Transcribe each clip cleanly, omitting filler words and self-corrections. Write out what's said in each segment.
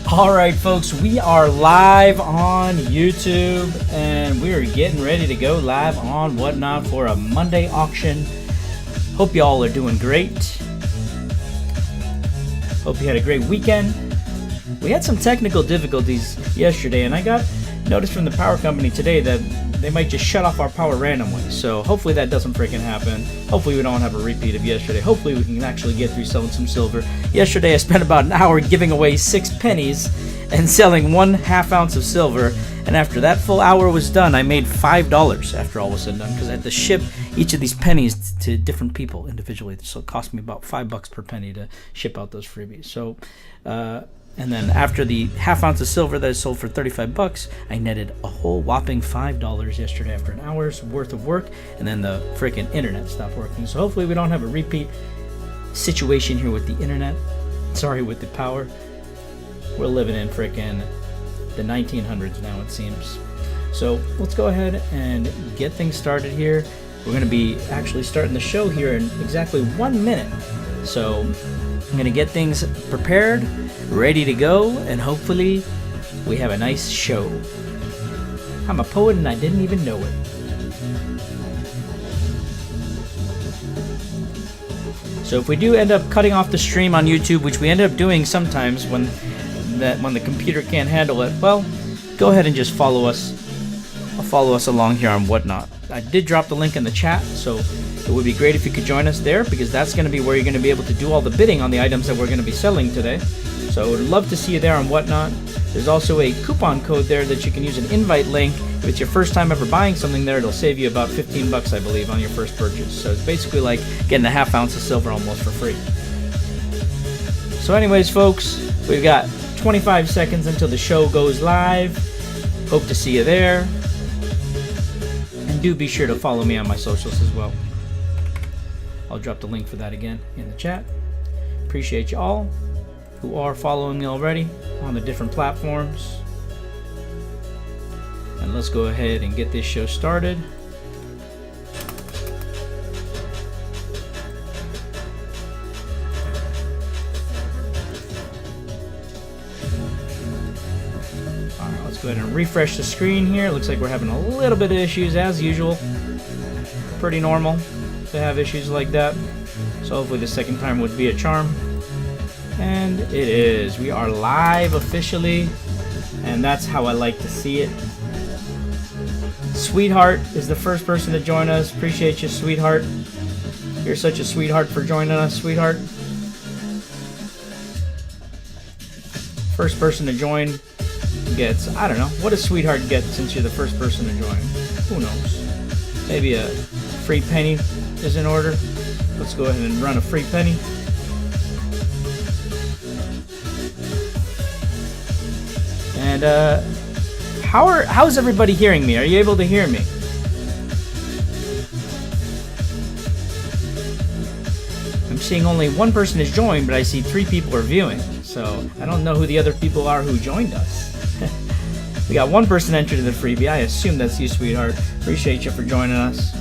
Alright folks, we are live on YouTube and we are getting ready to go live on Whatnot for a Monday auction. Hope y'all are doing great. Hope you had a great weekend. We had some technical difficulties yesterday and I got notice from the power company today that they might just shut off our power randomly. So hopefully that doesn't freaking happen. Hopefully we don't have a repeat of yesterday. Hopefully we can actually get through selling some silver. Yesterday I spent about an hour giving away 6 pennies and selling 1/2 ounce of silver. And after that full hour was done, I made $5 after all was said and done because I had to ship each of these pennies to different people individually. So it cost me about $5 per penny to ship out those freebies. So, and then after the 1/2 ounce of silver that I sold for $35, I netted a whole whopping $5 yesterday after an hour's worth of work, and then the freaking internet stopped working. So hopefully we don't have a repeat situation here with the internet. Sorry, with the power. We're living in freaking the 1900s now, it seems. So let's go ahead and get things started here. We're going to be actually starting the show here in exactly 1 minute. So I'm going to get things prepared, ready to go, and hopefully we have a nice show. I'm a poet and I didn't even know it. So if we do end up cutting off the stream on YouTube, which we end up doing sometimes when the computer can't handle it, well, go ahead and just follow us. Follow us along here on Whatnot. I did drop the link in the chat, so it would be great if you could join us there, because that's going to be where you're going to be able to do all the bidding on the items that we're going to be selling today. So I would love to see you there on Whatnot. There's also a coupon code there that you can use, an invite link. If it's your first time ever buying something there, it'll save you about $15, I believe, on your first purchase. So it's basically like getting a 1/2 ounce of silver almost for free. So anyways, folks, we've got 25 seconds until the show goes live. Hope to see you there. And do be sure to follow me on my socials as well. I'll drop the link for that again in the chat. Appreciate you all who are following me already on the different platforms. And let's go ahead and get this show started. Alright, let's go ahead and refresh the screen here. Looks like we're having a little bit of issues as usual. Pretty normal to have issues like that. So hopefully the second time would be a charm. And it is. We are live officially, and that's how I like to see it. Sweetheart is the first person to join us. Appreciate you, sweetheart. You're such a sweetheart for joining us, sweetheart. First person to join gets, I don't know, what does sweetheart get since you're the first person to join? Who knows? Maybe a free penny is in order. Let's go ahead and run a free penny. And how's everybody hearing me? Are you able to hear me? I'm seeing only one person has joined, but I see 3 people are viewing. So I don't know who the other people are who joined us. We got 1 person entered in the freebie. I assume that's you, sweetheart. Appreciate you for joining us.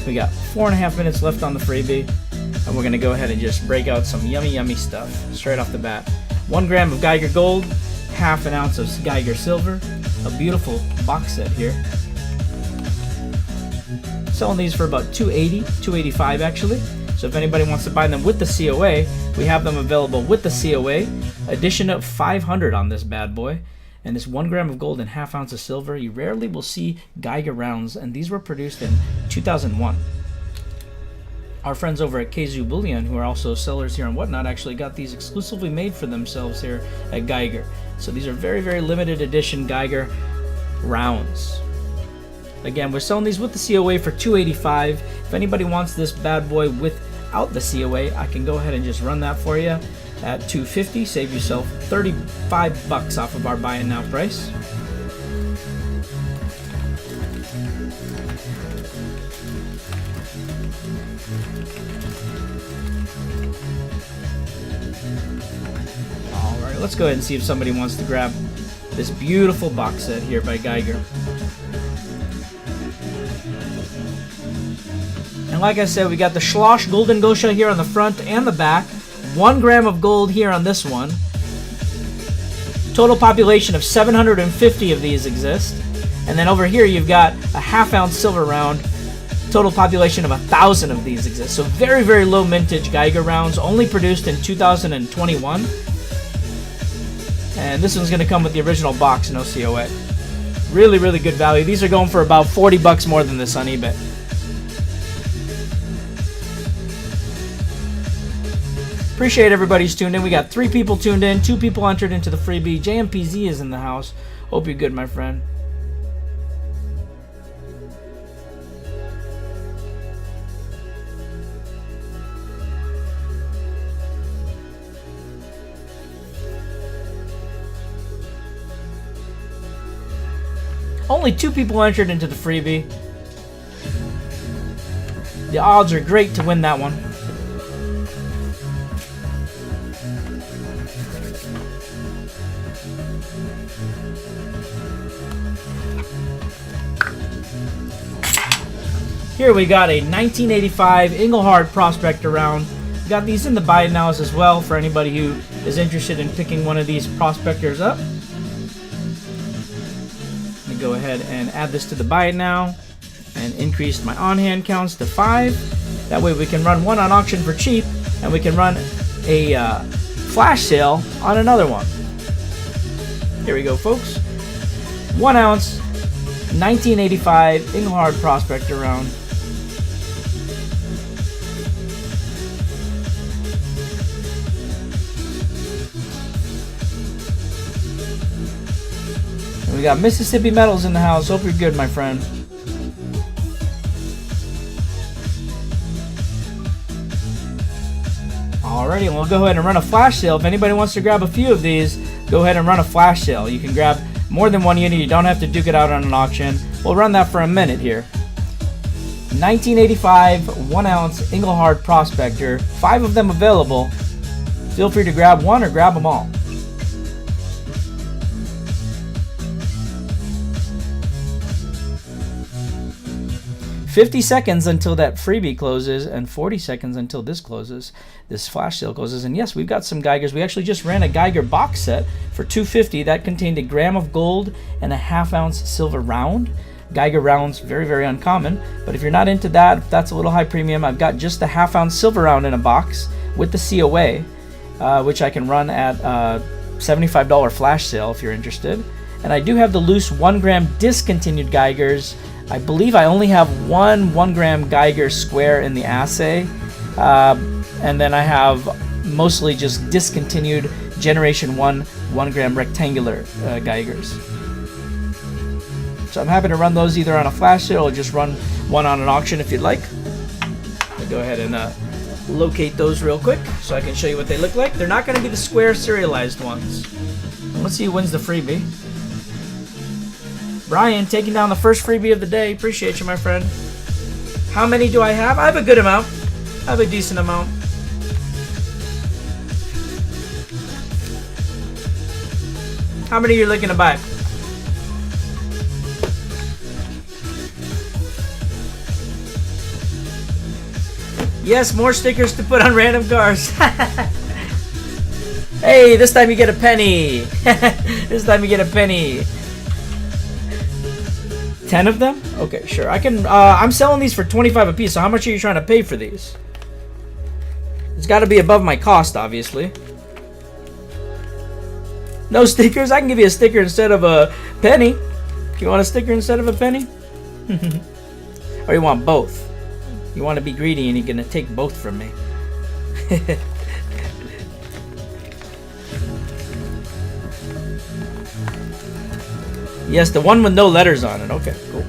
We got 4.5 minutes left on the freebie, and we're gonna go ahead and just break out some yummy stuff straight off the bat. 1 gram of Geiger gold, 1/2 ounce of Geiger silver, a beautiful box set here. Selling these for about $2.80, $2.85 actually. So if anybody wants to buy them with the COA, we have them available with the COA. Addition of 500 on this bad boy. And this 1 gram of gold and 1/2 ounce of silver, you rarely will see Geiger rounds, and these were produced in 2001. Our friends over at Bullion, who are also sellers here on Whatnot, actually got these exclusively made for themselves here at Geiger. So these are very, very limited edition Geiger rounds. Again, we're selling these with the COA for $2.85. If anybody wants this bad boy without the COA, I can go ahead and just run that for you at $2.50. Save yourself $35 off of our buy and now price. Alright, let's go ahead and see if somebody wants to grab this beautiful box set here by Geiger. And like I said, we got the Schloss Golden Gosha here on the front and the back. 1 gram of gold here on this one. Total population of 750 of these exist. And then over here you've got a ½ ounce silver round. Total population of 1,000 of these exist. So very, very low mintage Geiger rounds, only produced in 2021. And this one's going to come with the original box, no COA. Really, really good value. These are going for about 40 bucks more than this on eBay. Appreciate everybody's tuned in. We got 3 people tuned in, 2 people entered into the freebie. JMPZ is in the house. Hope you're good, my friend. Only 2 people entered into the freebie. The odds are great to win that one. Here we got a 1985 Engelhard Prospector round. We got these in the buy nows as well for anybody who is interested in picking one of these Prospectors up. Go ahead and add this to the buy it now and increase my on-hand counts to 5. That way we can run one on auction for cheap and we can run a flash sale on another one. Here we go, folks. 1 ounce 1985 Engelhard Prospector round. We got Mississippi Metals in the house. Hope you're good, my friend. Alrighty, we'll go ahead and run a flash sale. If anybody wants to grab a few of these, go ahead and run a flash sale. You can grab more than 1 unit. You don't have to duke it out on an auction. We'll run that for a minute here. 1985 1 ounce Engelhard Prospector. 5 of them available. Feel free to grab one or grab them all. 50 seconds until that freebie closes and 40 seconds until this closes. This flash sale closes. And yes, we've got some Geigers. We actually just ran a Geiger box set for $250. That contained a gram of gold and a ½ ounce silver round. Geiger rounds, very, very uncommon. But if you're not into that, if that's a little high premium, I've got just the ½ ounce silver round in a box with the COA, which I can run at a $75 flash sale if you're interested. And I do have the loose 1 gram discontinued Geigers. I believe I only have one 1 gram Geiger square in the assay. And then I have mostly just discontinued Generation 1 1 gram rectangular Geigers. So I'm happy to run those either on a flash sale or just run one on an auction if you'd like. I'll go ahead and locate those real quick so I can show you what they look like. They're not going to be the square serialized ones. Let's see who wins the freebie. Brian, taking down the first freebie of the day. Appreciate you, my friend. How many do I have? I have a good amount. I have a decent amount. How many are you looking to buy? Yes, more stickers to put on random cars. Hey, this time you get a penny. This time you get a penny. 10 of them? Okay, sure. I can. I'm selling these for 25 a piece. So how much are you trying to pay for these? It's got to be above my cost, obviously. No stickers? I can give you a sticker instead of a penny. You want a sticker instead of a penny? Or you want both? You want to be greedy and you're gonna take both from me. Yes, the one with no letters on it. Okay, cool.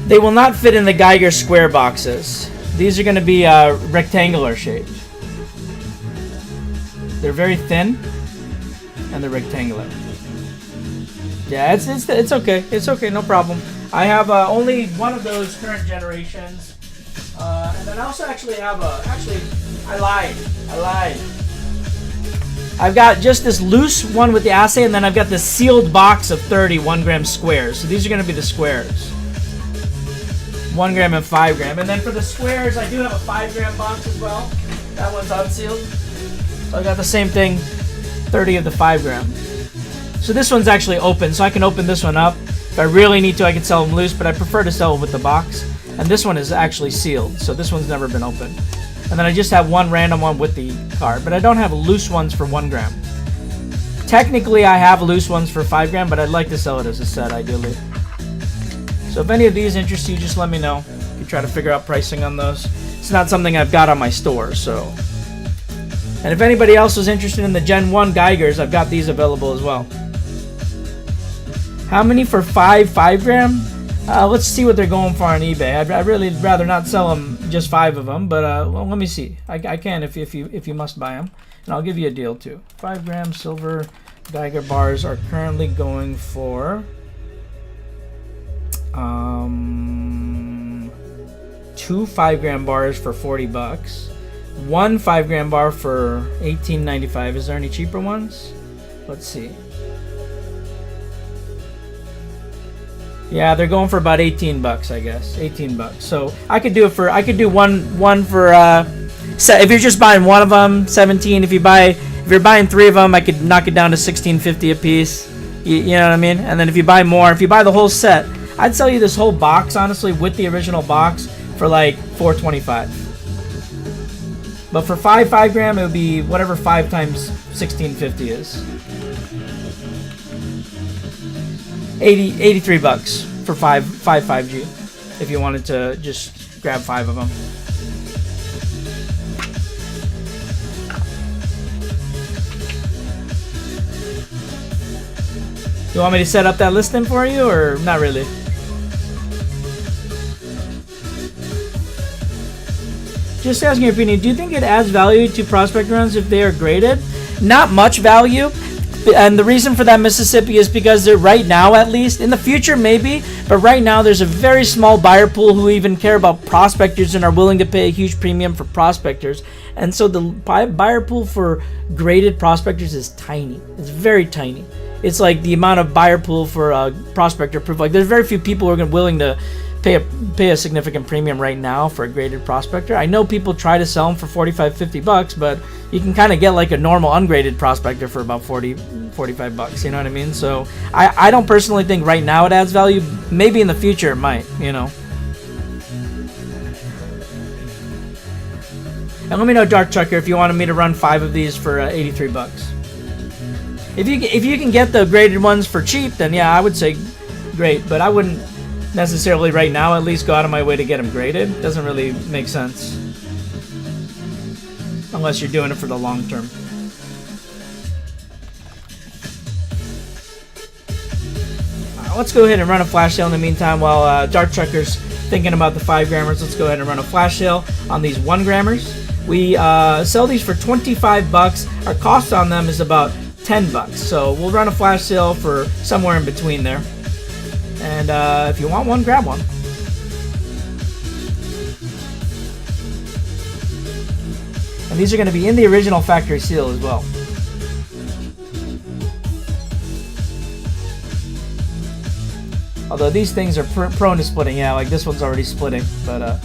They will not fit in the Geiger square boxes. These are going to be rectangular shaped. They're very thin, and they're rectangular. Yeah, it's okay. It's okay, no problem. I have only one of those current generations, and then I also actually have a. Actually, I lied. I've got just this loose one with the assay, and then I've got this sealed box of 30 1 gram squares. So these are going to be the squares. 1 gram and 5 gram. And then for the squares, I do have a 5 gram box as well. That one's unsealed. So I got the same thing, 30 of the 5 gram. So this one's actually open, so I can open this one up. If I really need to, I can sell them loose, but I prefer to sell them with the box. And this one is actually sealed, so this one's never been opened. And then I just have one random one with the card, but I don't have loose ones for 1 gram. Technically, I have loose ones for 5 gram, but I'd like to sell it as a set, ideally. So if any of these interest you, just let me know. You can try to figure out pricing on those. It's not something I've got on my store, so. And if anybody else is interested in the Gen 1 Geigers, I've got these available as well. How many for 5 gram? Let's see what they're going for on eBay. I'd really rather not sell them, just 5 of them, but well, let me see. I can if you must buy them, and I'll give you a deal too. 5 gram silver Geiger bars are currently going for 2 5 gram bars for $40. 1 5 gram bar for $18.95. Is there any cheaper ones? Let's see. Yeah, they're going for about $18, I guess. $18. So I could do one for if you're just buying one of them, 17. If you're buying 3 of them, I could knock it down to $16.50 a piece. You know what I mean? And then if you buy more, if you buy the whole set, I'd sell you this whole box, honestly, with the original box for like $4.25. But for 5 gram, it would be whatever 5 times $16.50 is. $83 for 5G if you wanted to just grab 5 of them. You want me to set up that listing for you, or not really? Just asking your opinion, do you think it adds value to prospect runs if they are graded? Not much value. And the reason for that, Mississippi, is because they're right now, at least. In the future, maybe. But right now, there's a very small buyer pool who even care about prospectors and are willing to pay a huge premium for prospectors. And so the buyer pool for graded prospectors is tiny. It's very tiny. It's like the amount of buyer pool for a prospector proof. Like, there's very few people who are willing to pay a significant premium right now for a graded prospector. I know people try to sell them for $45-50, but you can kind of get like a normal ungraded prospector for about $40-45. You know what I mean? So I don't personally think right now it adds value. Maybe in the future it might, you know. And let me know, Dark Trucker, if you wanted me to run 5 of these for $83. If you can get the graded ones for cheap, then yeah, I would say great. But I wouldn't necessarily right now at least go out of my way to get them graded. Doesn't really make sense unless you're doing it for the long term. Let's go ahead and run a flash sale in the meantime while Dark Trucker's thinking about the 5 grammers. Let's go ahead and run a flash sale on these 1 grammers. We sell these for $25. Our cost on them is about $10. So we'll run a flash sale for somewhere in between there. And if you want one, grab one. And these are going to be in the original factory seal as well. Although these things are prone to splitting. Yeah, like this one's already splitting. But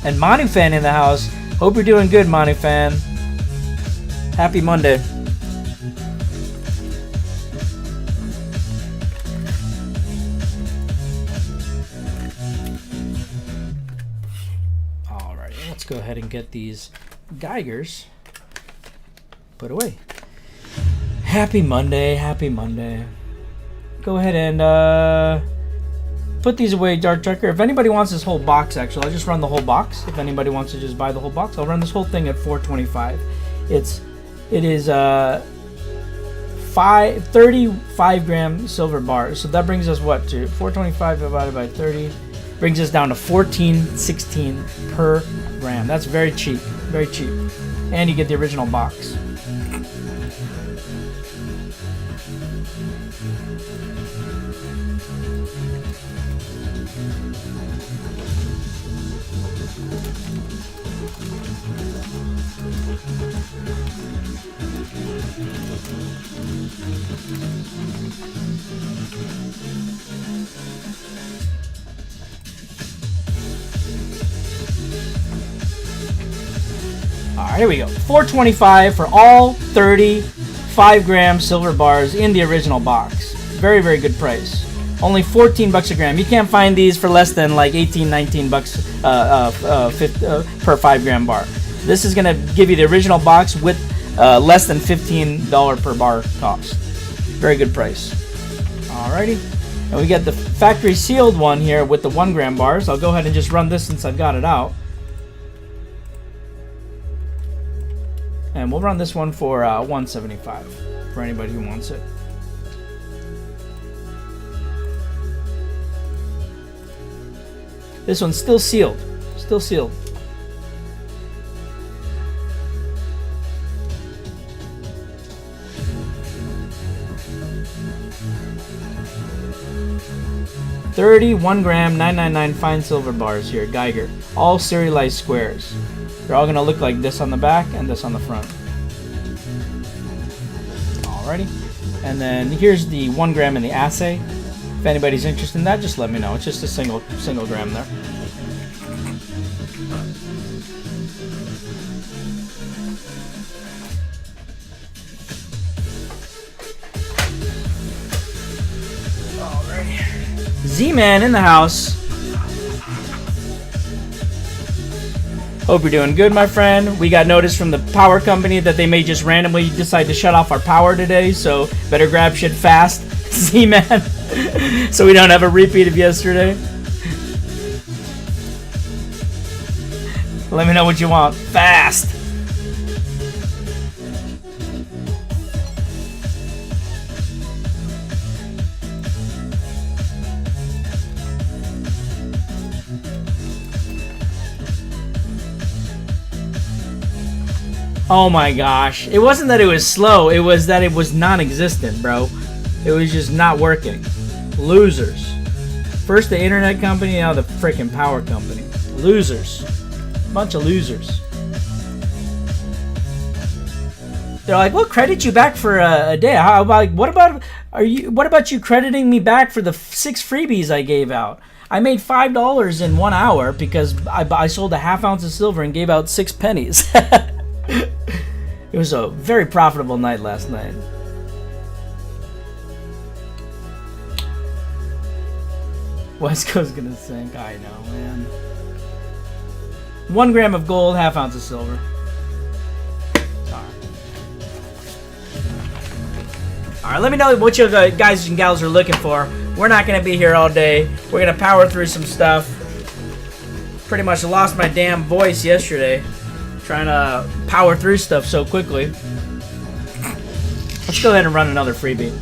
and Manu Fan in the house. Hope you're doing good, Manu Fan. Happy Monday. Alrighty, let's go ahead and get these Geigers put away. Happy Monday, happy Monday. Go ahead and put these away, Dark Trucker. If anybody wants this whole box, actually, I'll just run the whole box. If anybody wants to just buy the whole box, I'll run this whole thing at $4.25. It is 35 gram silver bars. So that brings us what to $4.25 divided by 30 brings us down to $14.16 per gram. That's very cheap, very cheap. And you get the original box. Alright, here we go. $4.25 for all 30 5-gram silver bars in the original box. Very, very good price. Only $14 a gram. You can't find these for less than like 18, 19 bucks per 5-gram bar. This is going to give you the original box with less than $15 per bar cost. Very good price. Alrighty. And we get the factory sealed one here with the 1-gram bars. I'll go ahead and just run this since I've got it out. And we'll run this one for $1.75 for anybody who wants it. This one's still sealed. Still sealed. $31 gram 999 fine silver bars here, Geiger. All serialized squares. They're all gonna look like this on the back and this on the front. Alrighty. And then here's the 1 gram in the assay. If anybody's interested in that, just let me know. It's just a single gram there. Alrighty. Z-Man in the house. Hope you're doing good, my friend. We got notice from the power company that they may just randomly decide to shut off our power today, so better grab shit fast, Z-Man, so we don't have a repeat of yesterday. Let me know what you want. Fast! Oh my gosh. It wasn't that it was slow, it was that it was non-existent, bro. It was just not working. Losers. First the internet company, now the freaking power company. Losers. Bunch of losers. They're like, we'll credit you back for a day. How about, what about you crediting me back for the 6 freebies I gave out? I made $5 in 1 hour because I sold a ½ ounce of silver and gave out 6 pennies. It was a very profitable night last night. West Coast gonna sink. I know, man. 1 gram of gold, ½ ounce of silver. Alright, let me know what you guys and gals are looking for. We're not gonna be here all day. We're gonna power through some stuff. Pretty much lost my damn voice yesterday trying to power through stuff so quickly. Let's go ahead and run another freebie.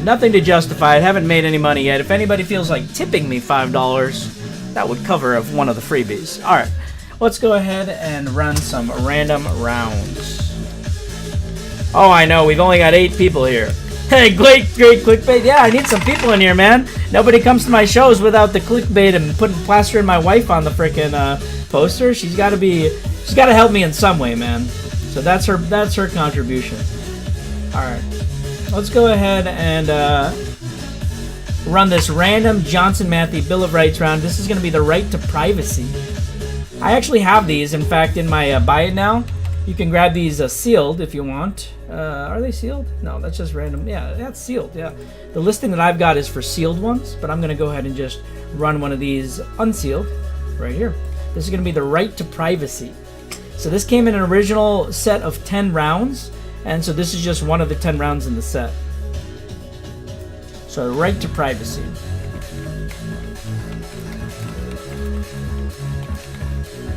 Nothing to justify it. Haven't made any money yet. If anybody feels like tipping me $5, that would cover one of the freebies. Alright, let's go ahead and run some random rounds. Oh, I know. We've only got 8 people here. Hey, great clickbait. Yeah, I need some people in here, man. Nobody comes to my shows without the clickbait and plastering my wife on the frickin' poster. She's got to help me in some way, man. So that's her contribution. All right, let's go ahead and run this random Johnson Matthey Bill of Rights round. This is going to be the right to privacy. I actually have these, in fact, in my buy it now. You can grab these sealed if you want. Are they sealed? No, that's just random. Yeah, that's sealed, yeah. The listing that I've got is for sealed ones, but I'm going to go ahead and just run one of these unsealed right here. This is going to be the right to privacy. So this came in an original set of 10 rounds, and so this is just one of the 10 rounds in the set. So right to privacy.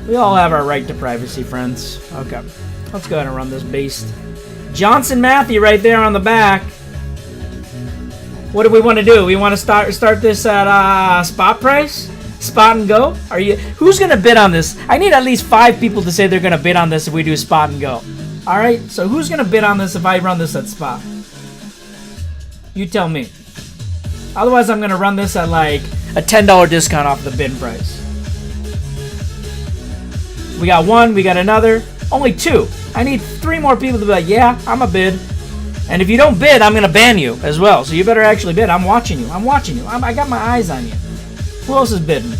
We all have our right to privacy, friends. Okay, let's go ahead and run this beast. Johnson Matthey right there on the back. What do we want to do? We want to start this at spot price? Spot and go? Who's gonna bid on this? I need at least 5 people to say they're gonna bid on this if we do spot and go. All right, so who's going to bid on this if I run this at spot? You tell me. Otherwise, I'm going to run this at like a $10 discount off the bid price. We got one, we got another. Only two. I need 3 more people to be like, yeah, I'm a bid. And if you don't bid, I'm going to ban you as well. So you better actually bid. I'm watching you. I'm watching you. I got my eyes on you. Who else is bidding?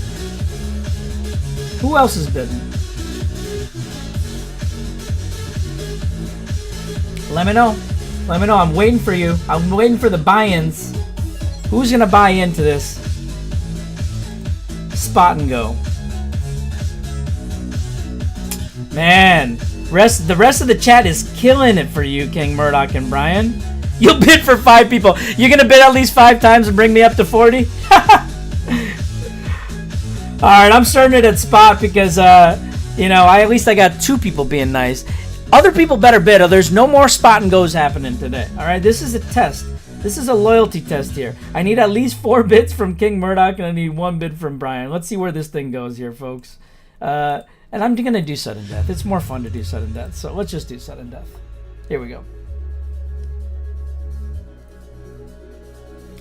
Who else is bidding? Let me know. Let me know. I'm waiting for you. I'm waiting for the buy-ins. Who's going to buy into this? Spot and go. Man. The rest of the chat is killing it for you, King Murdoch and Brian. You'll bid for 5 people. You're going to bid at least 5 times and bring me up to 40? Alright, I'm starting it at spot because, you know, at least I got 2 people being nice. Other people better bid or there's no more spot and goes happening today. Alright, this is a test. This is a loyalty test here. I need at least 4 bids from King Murdoch and I need 1 bid from Brian. Let's see where this thing goes here, folks. And I'm going to do sudden death. It's more fun to do sudden death. So let's just do sudden death. Here we go.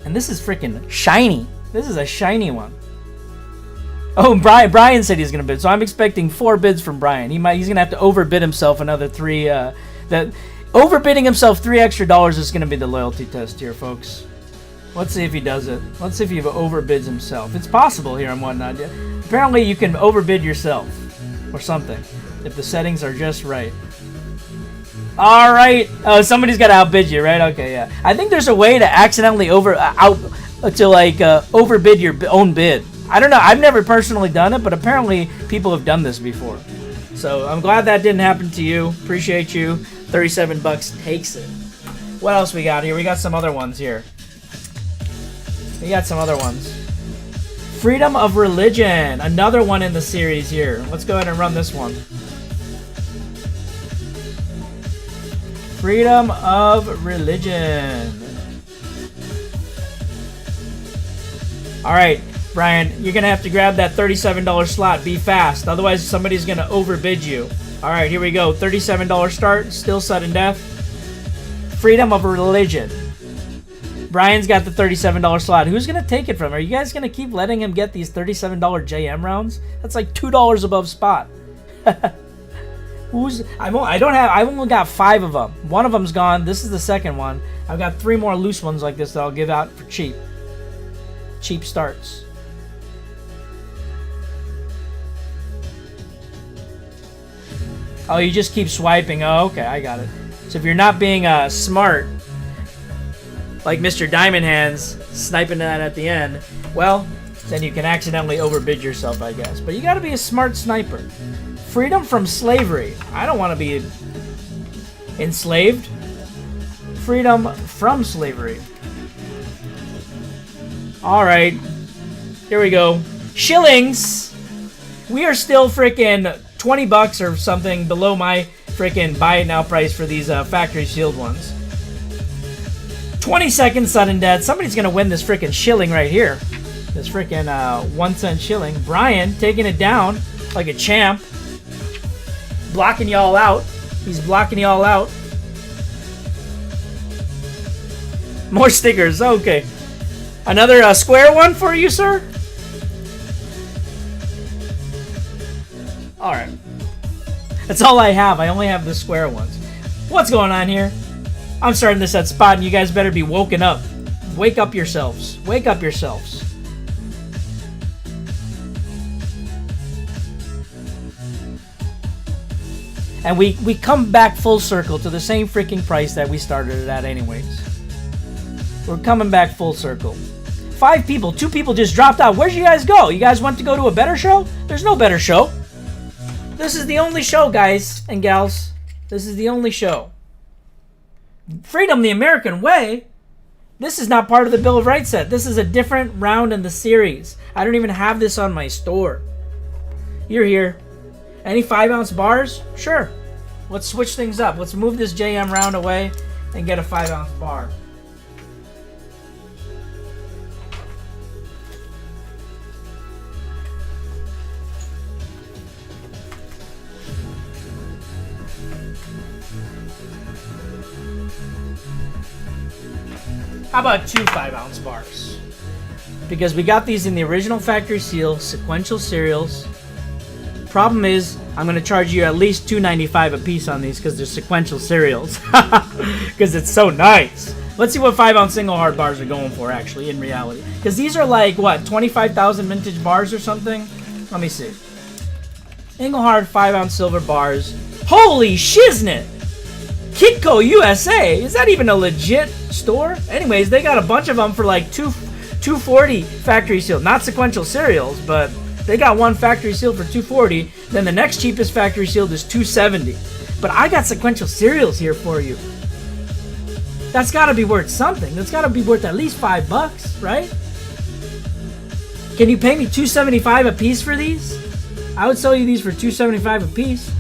And this is freaking shiny. This is a shiny one. Oh, Brian said he's going to bid. So I'm expecting 4 bids from Brian. He's going to have to overbid himself another 3. Overbidding himself $3 extra is going to be the loyalty test here, folks. Let's see if he does it. Let's see if he overbids himself. It's possible here and whatnot. Apparently you can overbid yourself or something if the settings are just right. All right. Oh, somebody's got to outbid you, right? Okay, yeah. I think there's a way to accidentally overbid your own bid. I don't know. I've never personally done it, but apparently people have done this before. So I'm glad that didn't happen to you. Appreciate you. $37 takes it. What else we got here? We got some other ones here. We got some other ones. Freedom of religion. Another one in the series here. Let's go ahead and run this one. Freedom of religion. All right, Brian, you're going to have to grab that $37 slot. Be fast. Otherwise, somebody's going to overbid you. All right, here we go. $37 start. Still sudden death. Freedom of religion. Brian's got the $37 slot. Who's going to take it from him? Are you guys going to keep letting him get these $37 JM rounds? That's like $2 above spot. I've only got 5 of them. One of them's gone. This is the second one. I've got 3 more loose ones like this that I'll give out for cheap. Cheap starts. Oh, you just keep swiping. Oh, okay, I got it. So if you're not being smart, like Mr. Diamond Hands, sniping that at the end, well, then you can accidentally overbid yourself, I guess. But you got to be a smart sniper. Freedom from slavery. I don't want to be enslaved. Freedom from slavery. All right. Here we go. Shillings. We are still freaking $20 or something below my freaking buy it now price for these factory sealed ones. 20 seconds sudden death. Somebody's going to win this freaking shilling right here. This freaking 1 cent shilling. Brian taking it down like a champ. Blocking y'all out. He's blocking y'all out. More stickers. Okay. Another square one for you, sir? Alright. That's all I have. I only have the square ones. What's going on here? I'm starting this at spot, and you guys better be woken up. Wake up yourselves. Wake up yourselves. And we come back full circle to the same freaking price that we started it at anyways. We're coming back full circle. 5 people, 2 people just dropped out. Where'd you guys go? You guys went to go to a better show? There's no better show. This is the only show, guys and gals. This is the only show. Freedom the American Way? This is not part of the Bill of Rights set. This is a different round in the series. I don't even have this on my store. You're here. Any 5-ounce bars? Sure. Let's switch things up. Let's move this JM round away and get a 5-ounce bar. How about 2 5-ounce bars? Because we got these in the original factory seal, sequential cereals. Problem is, I'm going to charge you at least $2.95 a piece on these because they're sequential cereals. Because it's so nice. Let's see what 5-ounce Engelhard bars are going for, actually, in reality. Because these are like, what, 25,000 vintage bars or something? Let me see. Engelhard 5-ounce silver bars. Holy shiznit! Kitco USA. Is that even a legit store? Anyways, they got a bunch of them for like $2.40 factory sealed. Not sequential cereals, but they got one factory sealed for $2.40. Then the next cheapest factory sealed is $2.70. But I got sequential cereals here for you. That's got to be worth something. That's got to be worth at least $5, right? Can you pay me $2.75 a piece for these? I would sell you these for $2.75 a piece.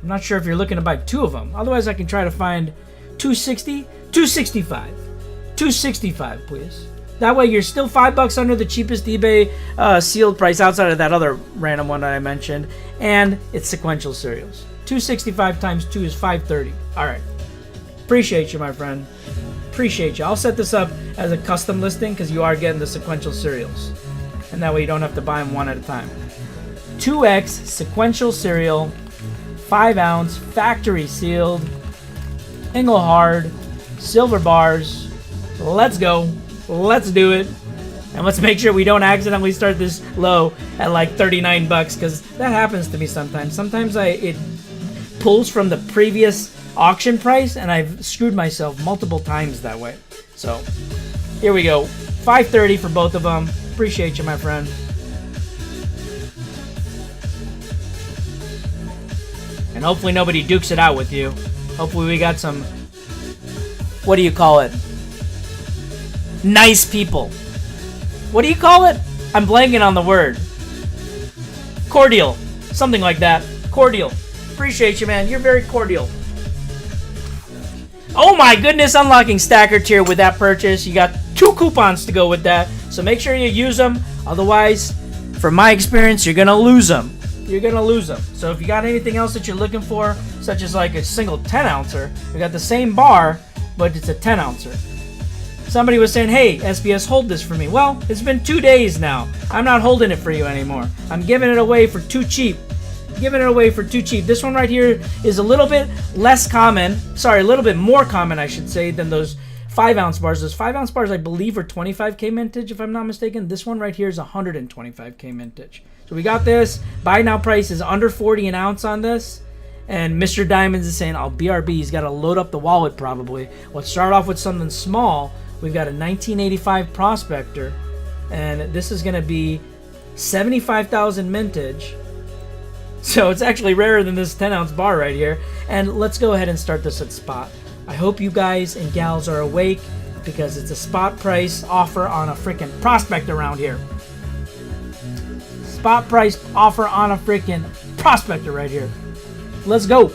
I'm not sure if you're looking to buy 2 of them. Otherwise, I can try to find $2.60, $2.65, $2.65, please. That way, you're still $5 under the cheapest eBay sealed price outside of that other random one that I mentioned, and it's sequential cereals. $2.65 times 2 is $5.30. All right. Appreciate you, my friend. Appreciate you. I'll set this up as a custom listing because you are getting the sequential cereals, and that way you don't have to buy them one at a time. 2X sequential cereal. 5-ounce, factory sealed, Engelhard, silver bars. Let's go. Let's do it. And let's make sure we don't accidentally start this low at like $39 because that happens to me sometimes. Sometimes it pulls from the previous auction price and I've screwed myself multiple times that way. So here we go. $5.30 for both of them. Appreciate you, my friend. And hopefully nobody dukes it out with you. Hopefully we got some, what do you call it? Nice people. What do you call it? I'm blanking on the word. Cordial. Something like that. Cordial. Appreciate you, man. You're very cordial. Oh my goodness, unlocking stacker tier with that purchase. You got 2 coupons to go with that. So make sure you use them. Otherwise, from my experience, you're going to lose them. You're going to lose them. So if you got anything else that you're looking for, such as like a single 10-ouncer, we got the same bar, but it's a 10-ouncer. Somebody was saying, hey, SBS, hold this for me. Well, it's been 2 days now. I'm not holding it for you anymore. I'm giving it away for too cheap. Giving it away for too cheap. This one right here is a little bit less common. Sorry, a little bit more common, I should say, than those 5-ounce bars. Those 5-ounce bars, I believe, are 25K mintage, if I'm not mistaken. This one right here is 125K mintage. So we got this. Buy now price is under 40 an ounce on this. And Mr. Diamonds is saying, oh, BRB, he's got to load up the wallet probably. Let's start off with something small. We've got a 1985 Prospector. And this is going to be 75,000 mintage. So it's actually rarer than this 10-ounce bar right here. And let's go ahead and start this at spot. I hope you guys and gals are awake because it's a spot price offer on a freaking Prospector around here. Spot price offer on a freaking Prospector right here. Let's go.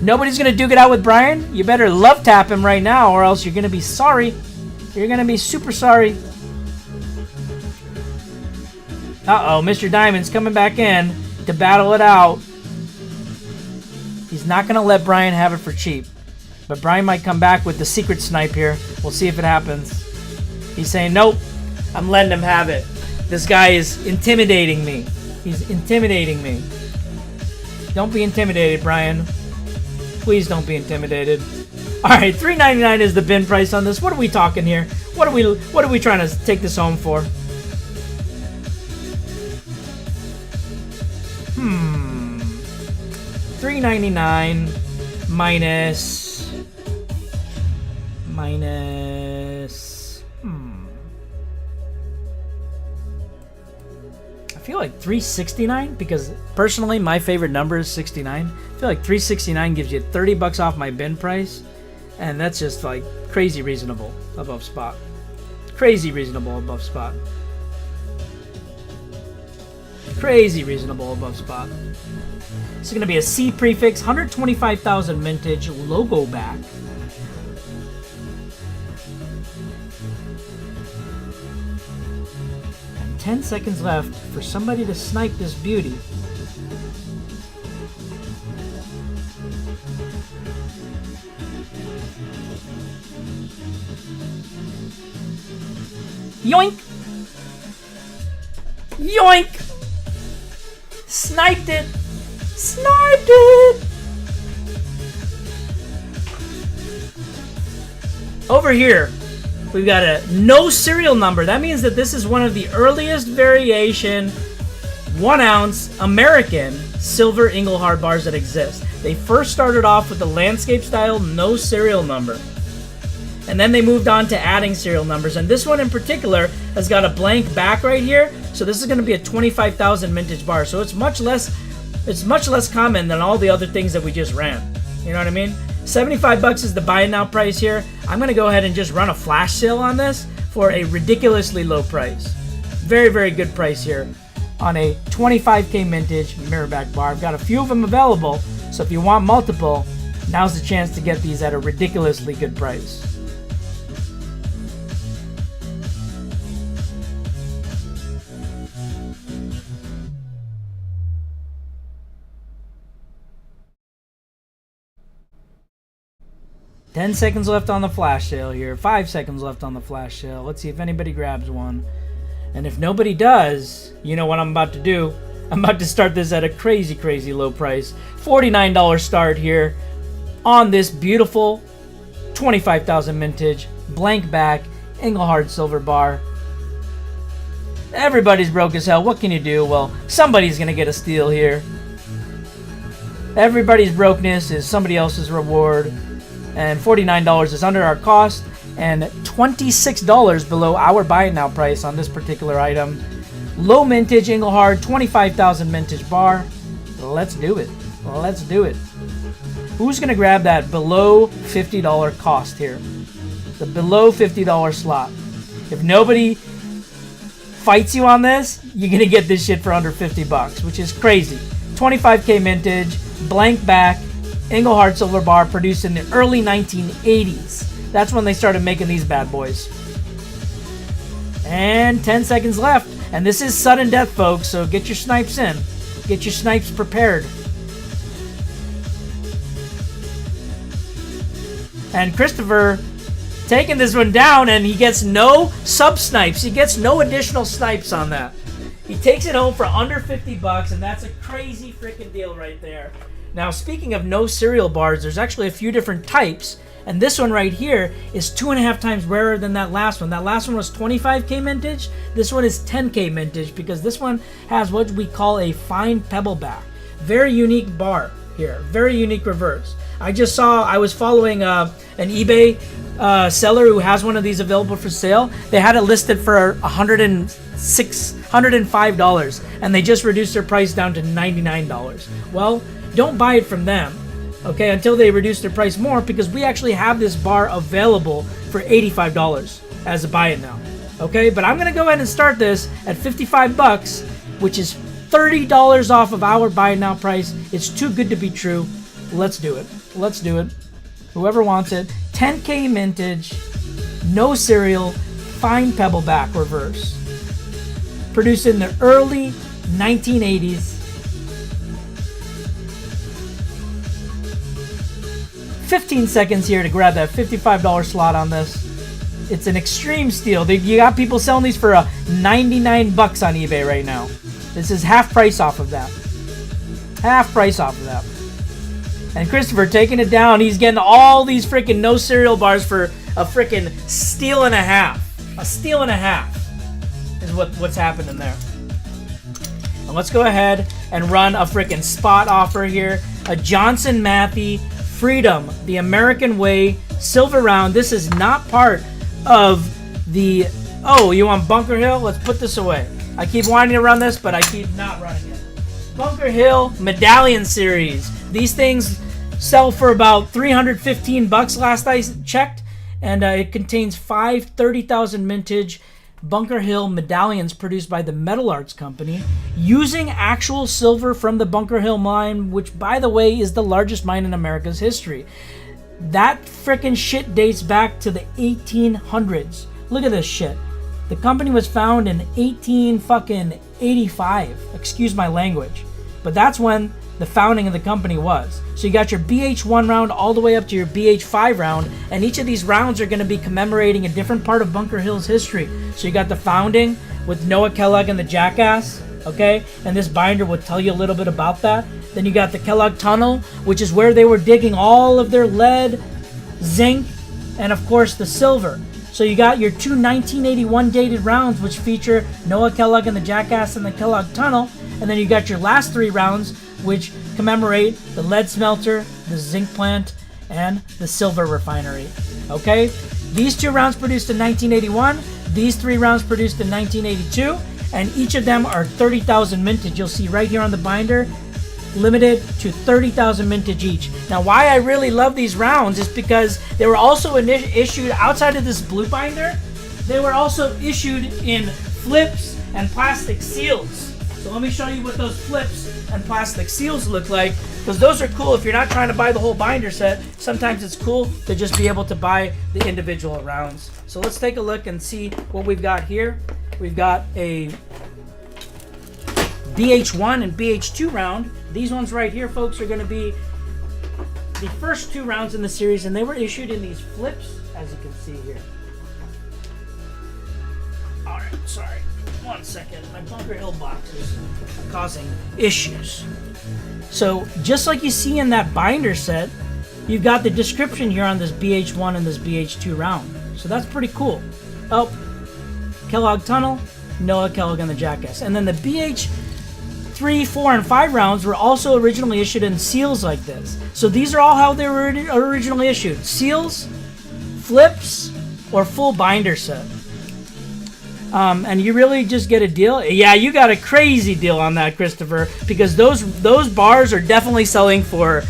Nobody's going to duke it out with Brian. You better love tap him right now or else you're going to be sorry. You're going to be super sorry. Uh-oh, Mr. Diamond's coming back in to battle it out. He's not going to let Brian have it for cheap. But Brian might come back with the secret snipe here. We'll see if it happens. He's saying, nope, I'm letting him have it. This guy is intimidating me. He's intimidating me. Don't be intimidated, Brian. Please don't be intimidated. All right, $3.99 is the bin price on this. What are we talking here? What are we trying to take this home for? $3.99 minus. I feel like $3.69 because personally my favorite number is 69. I feel like $3.69 gives you $30 off my bin price, and that's just like crazy reasonable above spot. Crazy reasonable above spot. Crazy reasonable above spot. This is going to be a C prefix, 125,000 mintage, logo back. And 10 seconds left for somebody to snipe this beauty. Yoink! Yoink! Sniped it! Sniped it! Over here, we've got a no serial number. That means that this is one of the earliest variation 1 ounce American silver Engelhard bars that exist. They first started off with the landscape style no serial number. And then they moved on to adding serial numbers. And this one in particular has got a blank back right here. So this is going to be a 25,000 vintage bar. So it's much less common than all the other things that we just ran. You know what I mean? 75 bucks is the buy now price here. I'm going to go ahead and just run a flash sale on this for a ridiculously low price. Very, very good price here on a 25K vintage mirrorback bar. I've got a few of them available. So if you want multiple, now's the chance to get these at a ridiculously good price. $10 seconds left on the flash sale here. 5 seconds left on the flash sale. Let's see if anybody grabs one. And if nobody does, you know what I'm about to do. I'm about to start this at a crazy, crazy low price. $49 start here on this beautiful 25,000 vintage blank back Engelhard silver bar. Everybody's broke as hell. What can you do? Well, somebody's going to get a steal here. Everybody's brokenness is somebody else's reward. And $49 is under our cost and $26 below our buy it now price on this particular item. Low mintage Engelhard 25,000 vintage bar. Let's do it. Let's do it. Who's going to grab that below $50 cost here? The below $50 slot. If nobody fights you on this, you're going to get this shit for under 50 bucks, which is crazy. 25K vintage, blank back, Engelhard silver bar produced in the early 1980s. That's when they started making these bad boys. And 10 seconds left. And this is sudden death, folks, so get your snipes in. Get your snipes prepared. And Christopher taking this one down, and he gets no sub-snipes. He gets no additional snipes on that. He takes it home for under 50 bucks, and that's a crazy freaking deal right there. Now, speaking of no serial bars, there's actually a few different types, and this one right here is 2.5 times rarer than that last one. That last one was 25K vintage. This one is 10K vintage because this one has what we call a fine pebble back. Very unique bar here. Very unique reverse. I was following an eBay seller who has one of these available for sale. They had it listed for $105, and they just reduced their price down to $99. Well, don't buy it from them, okay, until they reduce their price more, because we actually have this bar available for $85 as a buy it now, okay? But I'm gonna go ahead and start this at 55 bucks, which is $30 off of our buy it now price. It's too good to be true. Let's do it. Let's do it. Whoever wants it. 10K vintage, no serial, fine pebble back reverse. Produced in the early 1980s. 15 seconds here to grab that $55 slot on this. It's an extreme steal. You got people selling these for 99 bucks on eBay right now. This is half price off of that. Half price off of that. And Christopher taking it down. He's getting all these freaking no cereal bars for a freaking steal and a half. A steal and a half is what's happening there. And let's go ahead and run a freaking spot offer here. A Johnson Matthey Freedom, the American Way, silver round. This is not part of the... Oh, you want Bunker Hill? Let's put this away. I keep wanting to run this, but I keep not running it. Bunker Hill Medallion Series. These things sell for about 315 bucks last I checked, and it contains 5 30,000 vintage Bunker Hill medallions produced by the Metal Arts Company using actual silver from the Bunker Hill mine, which, by the way, is the largest mine in America's history. That frickin' shit dates back to the 1800s. Look at this shit. The company was founded in 1885. Excuse my language. But that's when the founding of the company was. So you got your BH1 round all the way up to your BH5 round, and each of these rounds are going to be commemorating a different part of Bunker Hill's history. So you got the founding with Noah Kellogg and the Jackass, okay? And this binder will tell you a little bit about that. Then you got the Kellogg Tunnel, which is where they were digging all of their lead, zinc, and of course the silver. So you got your two 1981 dated rounds, which feature Noah Kellogg and the Jackass and the Kellogg Tunnel. And then you got your last 3 rounds, which commemorate the lead smelter, the zinc plant, and the silver refinery. Okay? These 2 rounds produced in 1981, these 3 rounds produced in 1982, and each of them are 30,000 mintage. You'll see right here on the binder, limited to 30,000 mintage each. Now, why I really love these rounds is because they were also issued outside of this blue binder. They were also issued in flips and plastic seals. So let me show you what those flips and plastic seals look like, because those are cool. If you're not trying to buy the whole binder set, sometimes it's cool to just be able to buy the individual rounds. So let's take a look and see what we've got here. We've got a BH1 and BH2 round. These ones right here, folks, are going to be the first 2 rounds in the series, and they were issued in these flips, as you can see here. All right, sorry. 1 second. My Bunker Hill box is causing issues. So, just like you see in that binder set, you've got the description here on this BH1 and this BH2 round. So that's pretty cool. Oh, Kellogg Tunnel, Noah Kellogg and the Jackass. And then the BH3, 4, and 5 rounds were also originally issued in seals like this. So these are all how they were originally issued. Seals, flips, or full binder set. And you really just get a deal. Yeah, you got a crazy deal on that, Christopher, because those bars are definitely selling for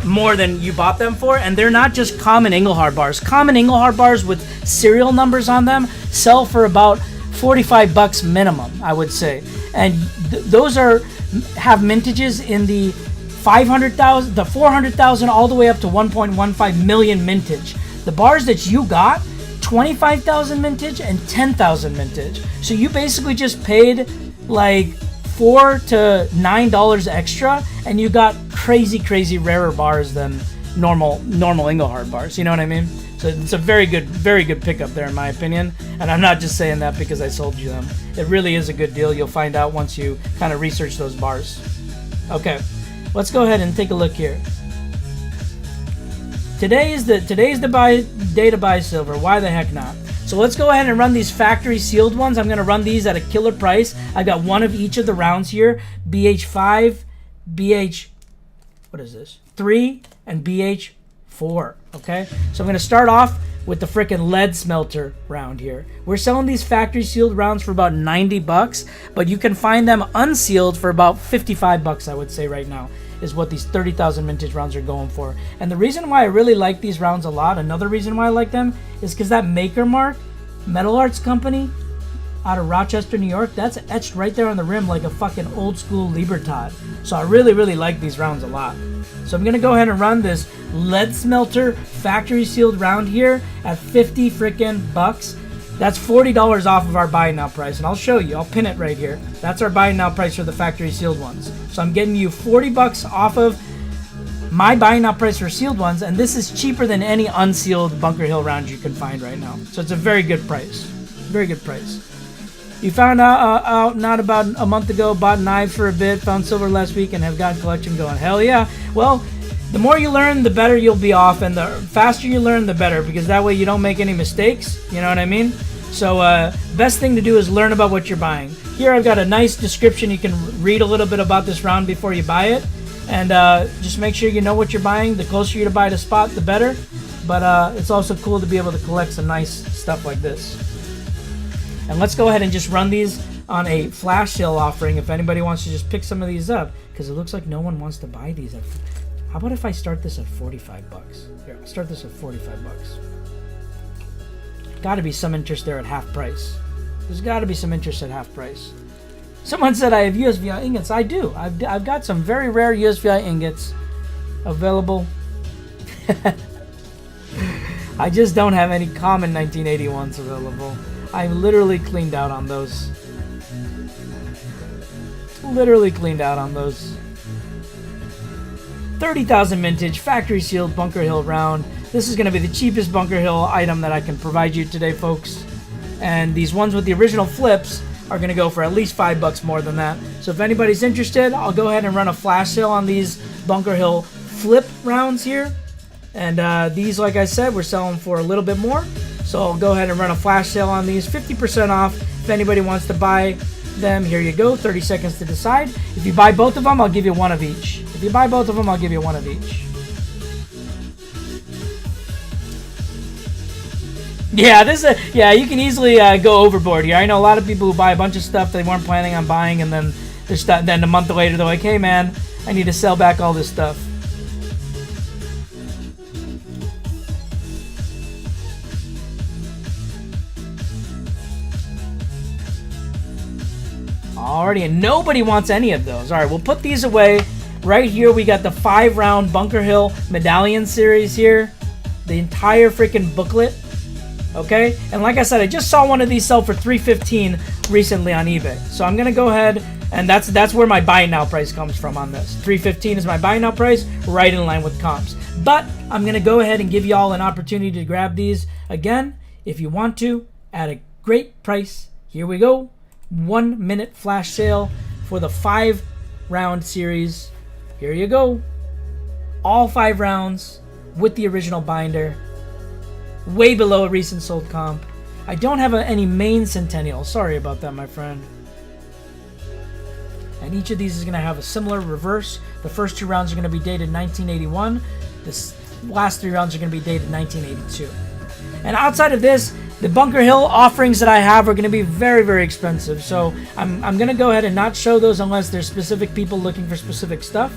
more than you bought them for, and they're not just common Engelhard bars. Common Engelhard bars with serial numbers on them sell for about $45 minimum, I would say. And those have mintages in the 500,000, the 400,000, all the way up to 1.15 million mintage. The bars that you got, 25,000 mintage and 10,000 mintage. So you basically just paid like $4 to $9 extra, and you got crazy rarer bars than normal Engelhard bars. You know what I mean? So it's a very good pickup there, in my opinion. And I'm not just saying that because I sold you them. It really is a good deal. You'll find out once you kind of research those bars. Okay, let's go ahead and take a look here. Today's the day to buy silver. Why the heck not? So let's go ahead and run these factory sealed ones. I'm going to run these at a killer price. I got one of each of the rounds here. BH5, BH, what is this? 3, and BH4. Okay? So I'm going to start off with the frickin' lead smelter round here. We're selling these factory sealed rounds for about $90, but you can find them unsealed for about $55, I would say right now, is what these 30,000 mintage rounds are going for. And the reason why I really like these rounds a lot, another reason why I like them, is because that Maker Mark Metal Arts Company out of Rochester, New York, that's etched right there on the rim like a fucking old school Libertad. So I really like these rounds a lot. So I'm gonna go ahead and run this lead smelter factory sealed round here at 50 frickin' bucks. That's $40 off of our buy now price, and I'll show you. I'll pin it right here. That's our buy now price for the factory sealed ones. So I'm getting you $40 off of my buy now price for sealed ones, and this is cheaper than any unsealed Bunker Hill round you can find right now. So it's a very good price. Very good price. You found out not about a month ago, bought knives for a bit, found silver last week, and have got collection going. Hell yeah. Well, the more you learn, the better you'll be off, and the faster you learn, the better, because that way you don't make any mistakes. You know what I mean? So best thing to do is learn about what you're buying. Here I've got a nice description. You can read a little bit about this round before you buy it, and just make sure you know what you're buying. The closer you to buy the spot, the better. But it's also cool to be able to collect some nice stuff like this. And let's go ahead and just run these on a flash sale offering if anybody wants to just pick some of these up, because it looks like no one wants to buy these. How about if I start this at $45? Here, I'll start this at $45. Got to be some interest there at half price. There's got to be some interest at half price. Someone said I have USVI ingots. I do. I've got some very rare USVI ingots available. I just don't have any common 1981s available. I'm literally cleaned out on those. 30,000 mintage, factory sealed Bunker Hill round. This is going to be the cheapest Bunker Hill item that I can provide you today, folks. And these ones with the original flips are going to go for at least $5 more than that. So if anybody's interested, I'll go ahead and run a flash sale on these Bunker Hill flip rounds here. And these, like I said, we're selling for a little bit more. So I'll go ahead and run a flash sale on these, 50% off. If anybody wants to buy them, here you go, 30 seconds to decide. If you buy both of them, I'll give you one of each. If you buy both of them, I'll give you one of each. Yeah, you can easily go overboard here. I know a lot of people who buy a bunch of stuff they weren't planning on buying, and then then a month later they're like, hey man, I need to sell back all this stuff. Alrighty, and nobody wants any of those. Alright, we'll put these away. Right here, we got the 5-round Bunker Hill Medallion series here. The entire freaking booklet. Okay? And like I said, I just saw one of these sell for $315 recently on eBay. So I'm going to go ahead, and that's where my buy now price comes from on this. $315 is my buy now price, right in line with comps. But I'm going to go ahead and give you all an opportunity to grab these. Again, if you want to, at a great price. Here we go. 1 minute flash sale for the 5-round series. Here you go. All 5 rounds with the original binder. Way below a recent sold comp. I don't have any main Centennial. Sorry about that, my friend. And each of these is going to have a similar reverse. The first 2 rounds are going to be dated 1981. The last 3 rounds are going to be dated 1982. And outside of this, the Bunker Hill offerings that I have are going to be very, very expensive. So I'm going to go ahead and not show those unless there's specific people looking for specific stuff.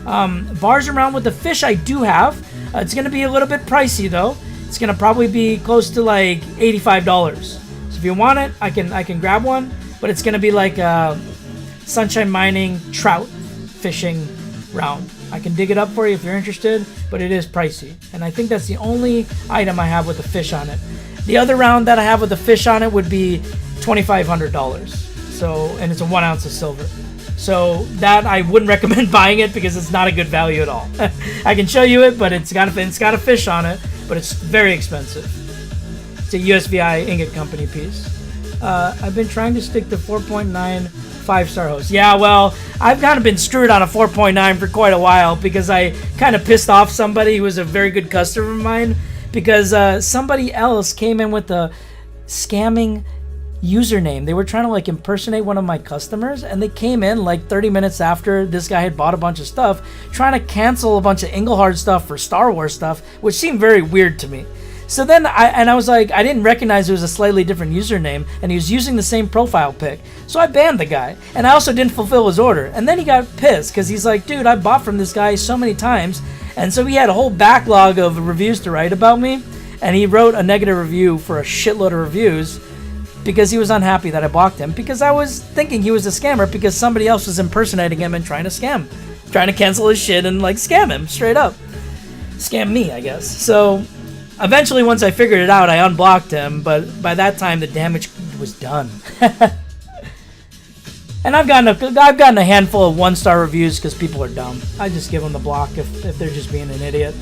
Bars around with the fish I do have. It's going to be a little bit pricey though. It's going to probably be close to like $85. So if you want it, I can grab one. But it's going to be like a Sunshine Mining trout fishing round. I can dig it up for you if you're interested, but it is pricey. And I think that's the only item I have with the fish on it. The other round that I have with the fish on it would be $2,500. So, and it's a 1 ounce of silver. So that I wouldn't recommend buying it because it's not a good value at all. I can show you it, but it's got a fish on it, but it's very expensive. It's a USVI ingot company piece. I've been trying to stick to 4.9 5-star host. Yeah, well, I've kind of been screwed on a 4.9 for quite a while because I kind of pissed off somebody who was a very good customer of mine because somebody else came in with a scamming username. They were trying to like impersonate one of my customers, and they came in like 30 minutes after this guy had bought a bunch of stuff, trying to cancel a bunch of Engelhard stuff for Star Wars stuff, which seemed very weird to me. So then I was like, I didn't recognize it was a slightly different username, and he was using the same profile pic. So I banned the guy, and I also didn't fulfill his order. And then he got pissed because he's like, dude, I bought from this guy so many times. And so he had a whole backlog of reviews to write about me, and he wrote a negative review for a shitload of reviews because he was unhappy that I blocked him, because I was thinking he was a scammer because somebody else was impersonating him and trying to scam, trying to cancel his shit and like scam him straight up. Scam me, I guess. So eventually, once I figured it out, I unblocked him, but by that time the damage was done. And I've gotten a handful of 1-star reviews because people are dumb. I just give them the block if they're just being an idiot.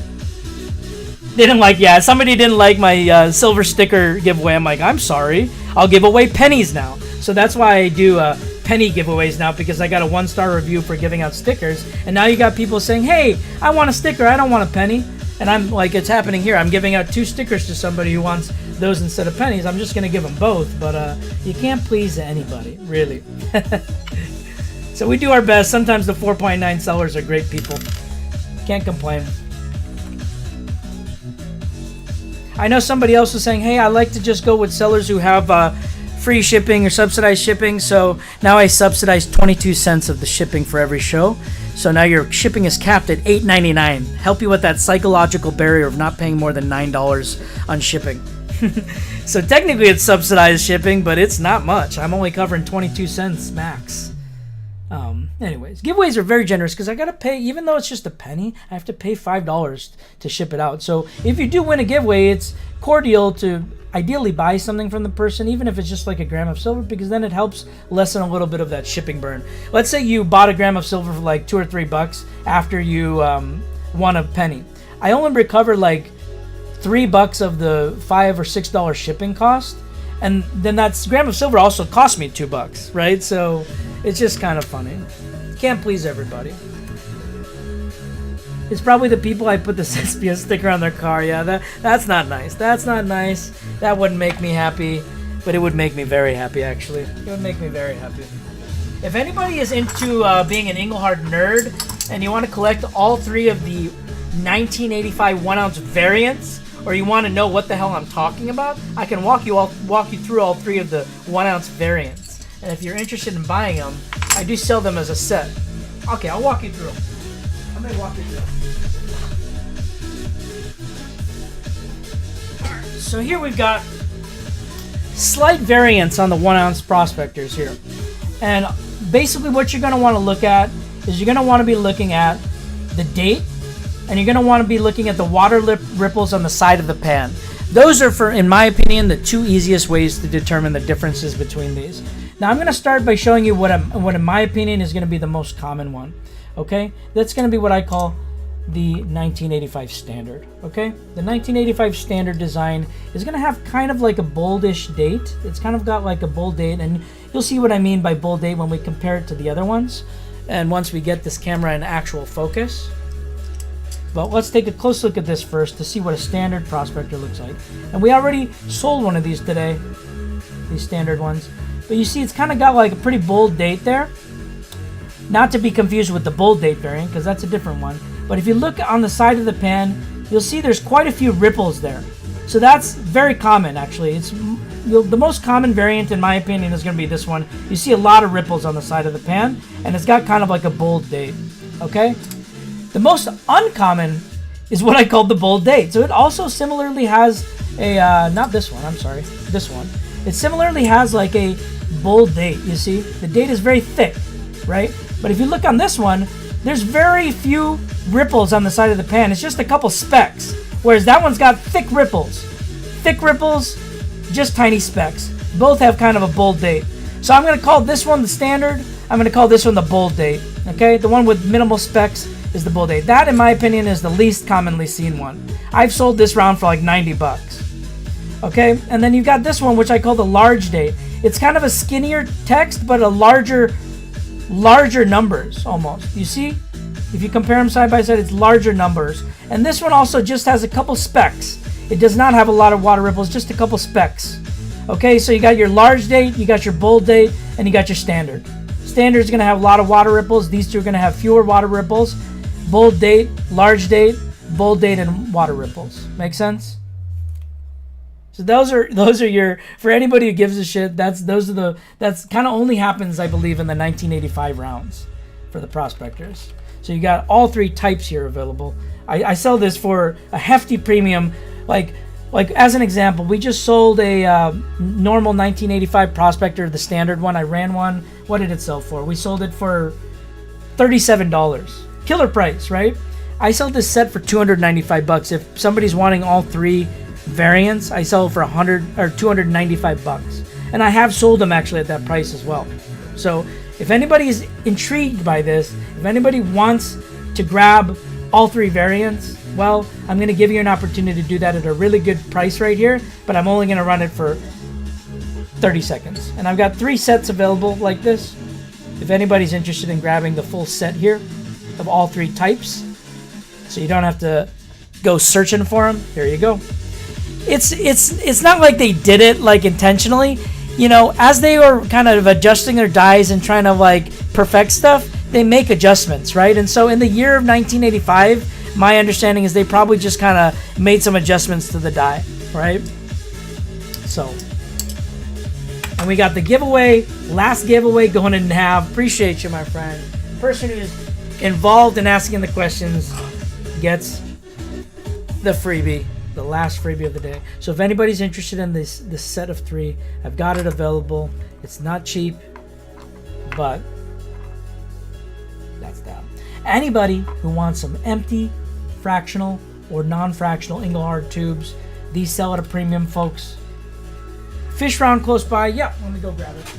They didn't like, somebody didn't like my silver sticker giveaway. I'm like, I'm sorry, I'll give away pennies now. So that's why I do penny giveaways now, because I got a 1-star review for giving out stickers. And now you got people saying, hey, I want a sticker, I don't want a penny. And I'm like, it's happening here. I'm giving out 2 stickers to somebody who wants those instead of pennies. I'm just going to give them both. But you can't please anybody, really. So we do our best. Sometimes the 4.9 sellers are great people. Can't complain. I know somebody else was saying, hey, I like to just go with sellers who have free shipping or subsidized shipping. So now I subsidize 22 cents of the shipping for every show. So now your shipping is capped at $8.99. Help you with that psychological barrier of not paying more than $9 on shipping. So technically it's subsidized shipping, but it's not much. I'm only covering 22 cents max. Anyways, giveaways are very generous because I got to pay, even though it's just a penny, I have to pay $5 to ship it out. So if you do win a giveaway, it's cordial to ideally buy something from the person, even if it's just like a gram of silver, because then it helps lessen a little bit of that shipping burn. Let's say you bought a gram of silver for like $2 or $3 after you won a penny. I only recovered like $3 of the $5 or $6 shipping cost. And then that gram of silver also cost me $2, right? So it's just kind of funny. Can't please everybody. It's probably the people I put the SBS sticker on their car. Yeah, that's not nice. That's not nice. That wouldn't make me happy, but it would make me very happy, actually. It would make me very happy. If anybody is into being an Engelhard nerd and you want to collect all 3 of the 1985 1-ounce variants, or you want to know what the hell I'm talking about, I can walk you through all 3 of the 1-ounce variants. And if you're interested in buying them, I do sell them as a set. Okay, I'll walk you through them. I'm going to walk you through them. Alright, so here we've got slight variants on the 1-ounce Prospectors here. And basically what you're going to want to look at is you're going to want to be looking at the date, and you're going to want to be looking at the water ripples on the side of the pan. Those are, in my opinion, the 2 easiest ways to determine the differences between these. Now I'm going to start by showing you what in my opinion is going to be the most common one. Okay, that's going to be what I call the 1985 standard. Okay, the 1985 standard design is going to have kind of like a boldish date. It's kind of got like a bold date, and you'll see what I mean by bold date when we compare it to the other ones, and once we get this camera in actual focus. But let's take a close look at this first to see what a standard Prospector looks like. And we already sold one of these today, these standard ones. But you see it's kind of got like a pretty bold date there. Not to be confused with the bold date variant, because that's a different one. But if you look on the side of the pan, you'll see there's quite a few ripples there. So that's very common, actually. It's the most common variant, in my opinion, is going to be this one. You see a lot of ripples on the side of the pan, and it's got kind of like a bold date. Okay? The most uncommon is what I called the bold date. So it also similarly has a, not this one, I'm sorry, this one. It similarly has like a bold date, you see? The date is very thick, right? But if you look on this one, there's very few ripples on the side of the pan. It's just a couple specks. Whereas that one's got thick ripples. Thick ripples, just tiny specks. Both have kind of a bold date. So I'm going to call this one the standard. I'm going to call this one the bold date. Okay? The one with minimal specks is the bold date. That, in my opinion, is the least commonly seen one. I've sold this round for like $90. Okay? And then you've got this one, which I call the large date. It's kind of a skinnier text, but a larger numbers almost. You see? If you compare them side by side, it's larger numbers. And this one also just has a couple specks. It does not have a lot of water ripples, just a couple specks. Okay, so you got your large date, you got your bold date, and you got your standard. Standard is going to have a lot of water ripples. These two are going to have fewer water ripples. Bold date, large date, bold date, and water ripples. Make sense? So those are your, for anybody who gives a shit, that's kind of only happens, I believe, in the 1985 rounds for the Prospectors. So you got all 3 types here available. I sell this for a hefty premium. Like as an example, we just sold a normal 1985 Prospector, the standard one. I ran one. What did it sell for? We sold it for $37. Killer price, right? I sell this set for $295. If somebody's wanting all 3 variants, I sell it for $295. And I have sold them actually at that price as well. So if anybody is intrigued by this, if anybody wants to grab all 3 variants, well, I'm going to give you an opportunity to do that at a really good price right here, but I'm only going to run it for 30 seconds. And I've got 3 sets available like this. If anybody's interested in grabbing the full set here of all 3 types, so you don't have to go searching for them, here you go. It's not like they did it like intentionally. You know, as they were kind of adjusting their dies and trying to like perfect stuff, they make adjustments, right? And so in the year of 1985, my understanding is they probably just kind of made some adjustments to the die, right? So, and we got the giveaway, last giveaway going in half. Appreciate you, my friend. Person who's involved in asking the questions gets the freebie, the last freebie of the day. So if anybody's interested in this set of 3, I've got it available. It's not cheap, but Anybody who wants some empty, fractional, or non-fractional Engelhard tubes, these sell at a premium, folks. Fish round close by. Yeah, let me go grab it.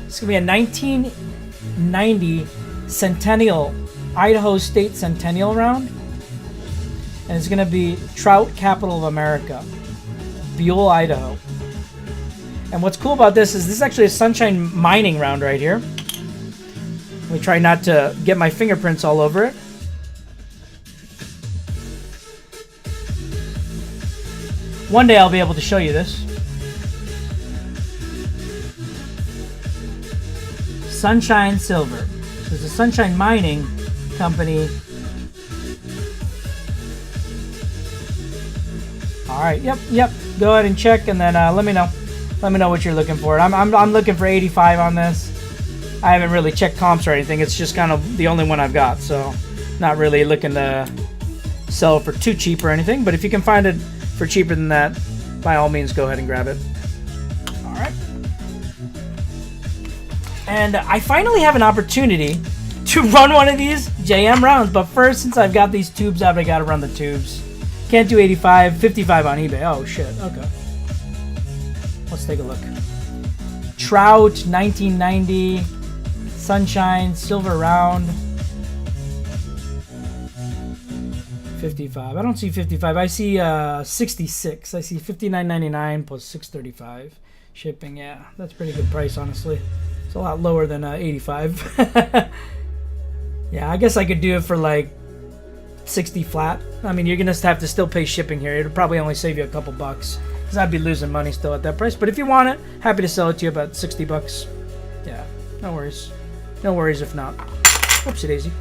It's going to be a 1990 Centennial, Idaho State Centennial round. And it's going to be Trout Capital of America, Buell, Idaho. And what's cool about this is actually a sunshine mining round right here. Let me try not to get my fingerprints all over it. One day I'll be able to show you this. Sunshine Silver. So it's a sunshine mining company. All right, yep. Go ahead and check, and then let me know. Let me know what you're looking for. I'm looking for 85 on this. I haven't really checked comps or anything. It's just kind of the only one I've got, so not really looking to sell it for too cheap or anything. But if you can find it for cheaper than that, by all means, go ahead and grab it. All right. And I finally have an opportunity to run one of these JM rounds. But first, since I've got these tubes out, I got to run the tubes. Can't do 85, 55 on eBay. Oh, shit. Okay. Let's take a look. Trout, 1990. Sunshine, silver round. 55. I don't see 55. I see 66. I see $59.99 plus $6.35 shipping. Yeah, that's a pretty good price, honestly. It's a lot lower than 85. Yeah, I guess I could do it for like 60 flat. I mean, you're gonna have to still pay shipping here. It'll probably only save you a couple bucks, because I'd be losing money still at that price. But if you want it, happy to sell it to you about 60 bucks. Yeah, no worries. No worries if not. Whoopsie daisy.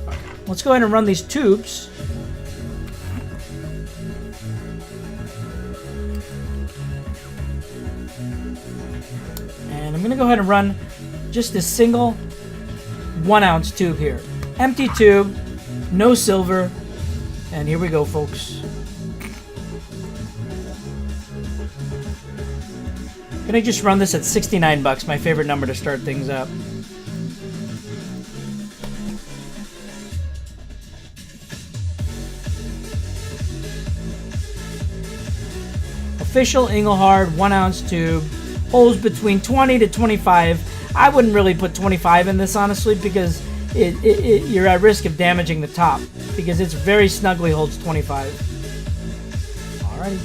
Okay. Let's go ahead and run these tubes. And I'm gonna go ahead and run just a single 1 ounce tube here. Empty tube, no silver. And here we go, folks. Gonna just run this at 69 bucks, my favorite number to start things up. Official Engelhard 1 ounce tube, holds between 20 to 25. I wouldn't really put 25 in this, honestly, because you're at risk of damaging the top, because it's very snugly holds 25. Alrighty.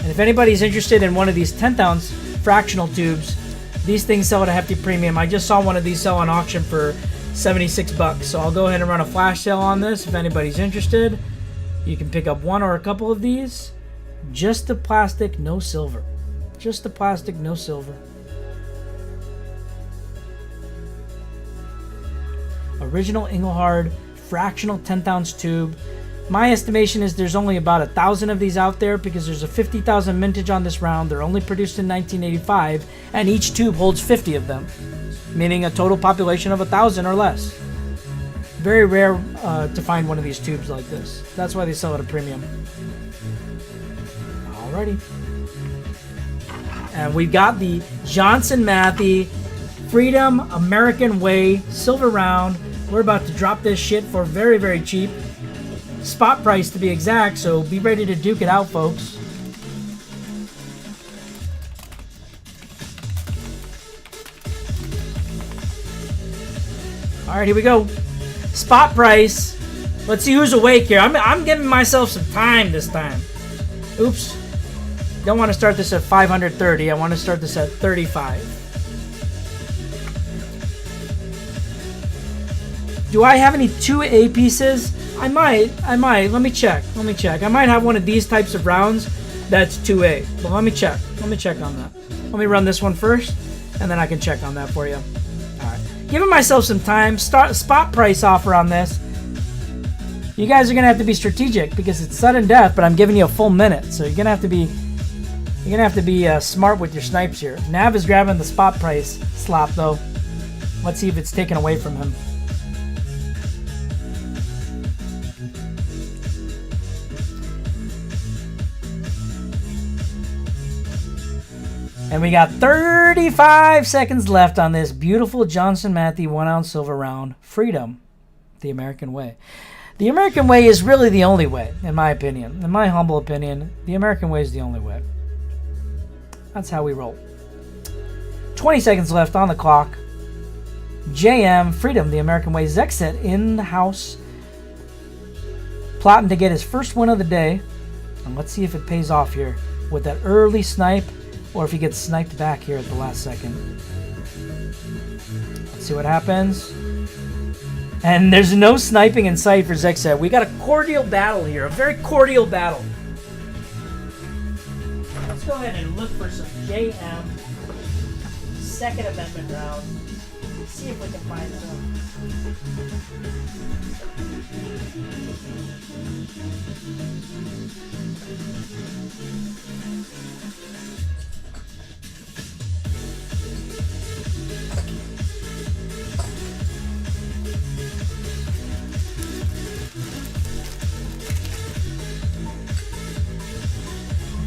And if anybody's interested in one of these 10th ounce fractional tubes, these things sell at a hefty premium. I just saw one of these sell on auction for 76 bucks. So I'll go ahead and run a flash sale on this. If anybody's interested, you can pick up one or a couple of these. Just the plastic, no silver. Just the plastic, no silver. Original Engelhard fractional 10th ounce tube. My estimation is there's only about 1,000 of these out there, because there's a 50,000 mintage on this round. They're only produced in 1985, and each tube holds 50 of them, meaning a total population of 1,000 or less. Very rare to find one of these tubes like this. That's why they sell at a premium. Alrighty. And we've got the Johnson Matthey Freedom American Way silver round. We're about to drop this shit for very, very cheap. Spot price to be exact, so be ready to duke it out, folks. Alright, here we go. Spot price. Let's see who's awake here. I'm giving myself some time this time. Oops. Don't want to start this at 530. I want to start this at 35. Do I have any 2A pieces? I might. Let me check. I might have one of these types of rounds that's 2A. But let me check. Let me check on that. Let me run this one first, and then I can check on that for you. Alright. Giving myself some time. Spot price offer on this. You guys are going to have to be strategic, because it's sudden death, but I'm giving you a full minute. So you're going to have to be... smart with your snipes here. Nav is grabbing the spot price slot, though. Let's see if it's taken away from him. And we got 35 seconds left on this beautiful Johnson Matthey 1 ounce silver round. Freedom, the American way. The American way is really the only way, in my opinion. In my humble opinion, the American way is the only way. That's how we roll. 20 seconds left on the clock. JM, Freedom, the American way. Zexet in the house. Plotting to get his first win of the day. And let's see if it pays off here with that early snipe, or if he gets sniped back here at the last second. Let's see what happens. And there's no sniping in sight for Zexet. We got a cordial battle here, a very cordial battle. Let's go ahead and look for some JM Second Amendment round. See if we can find some.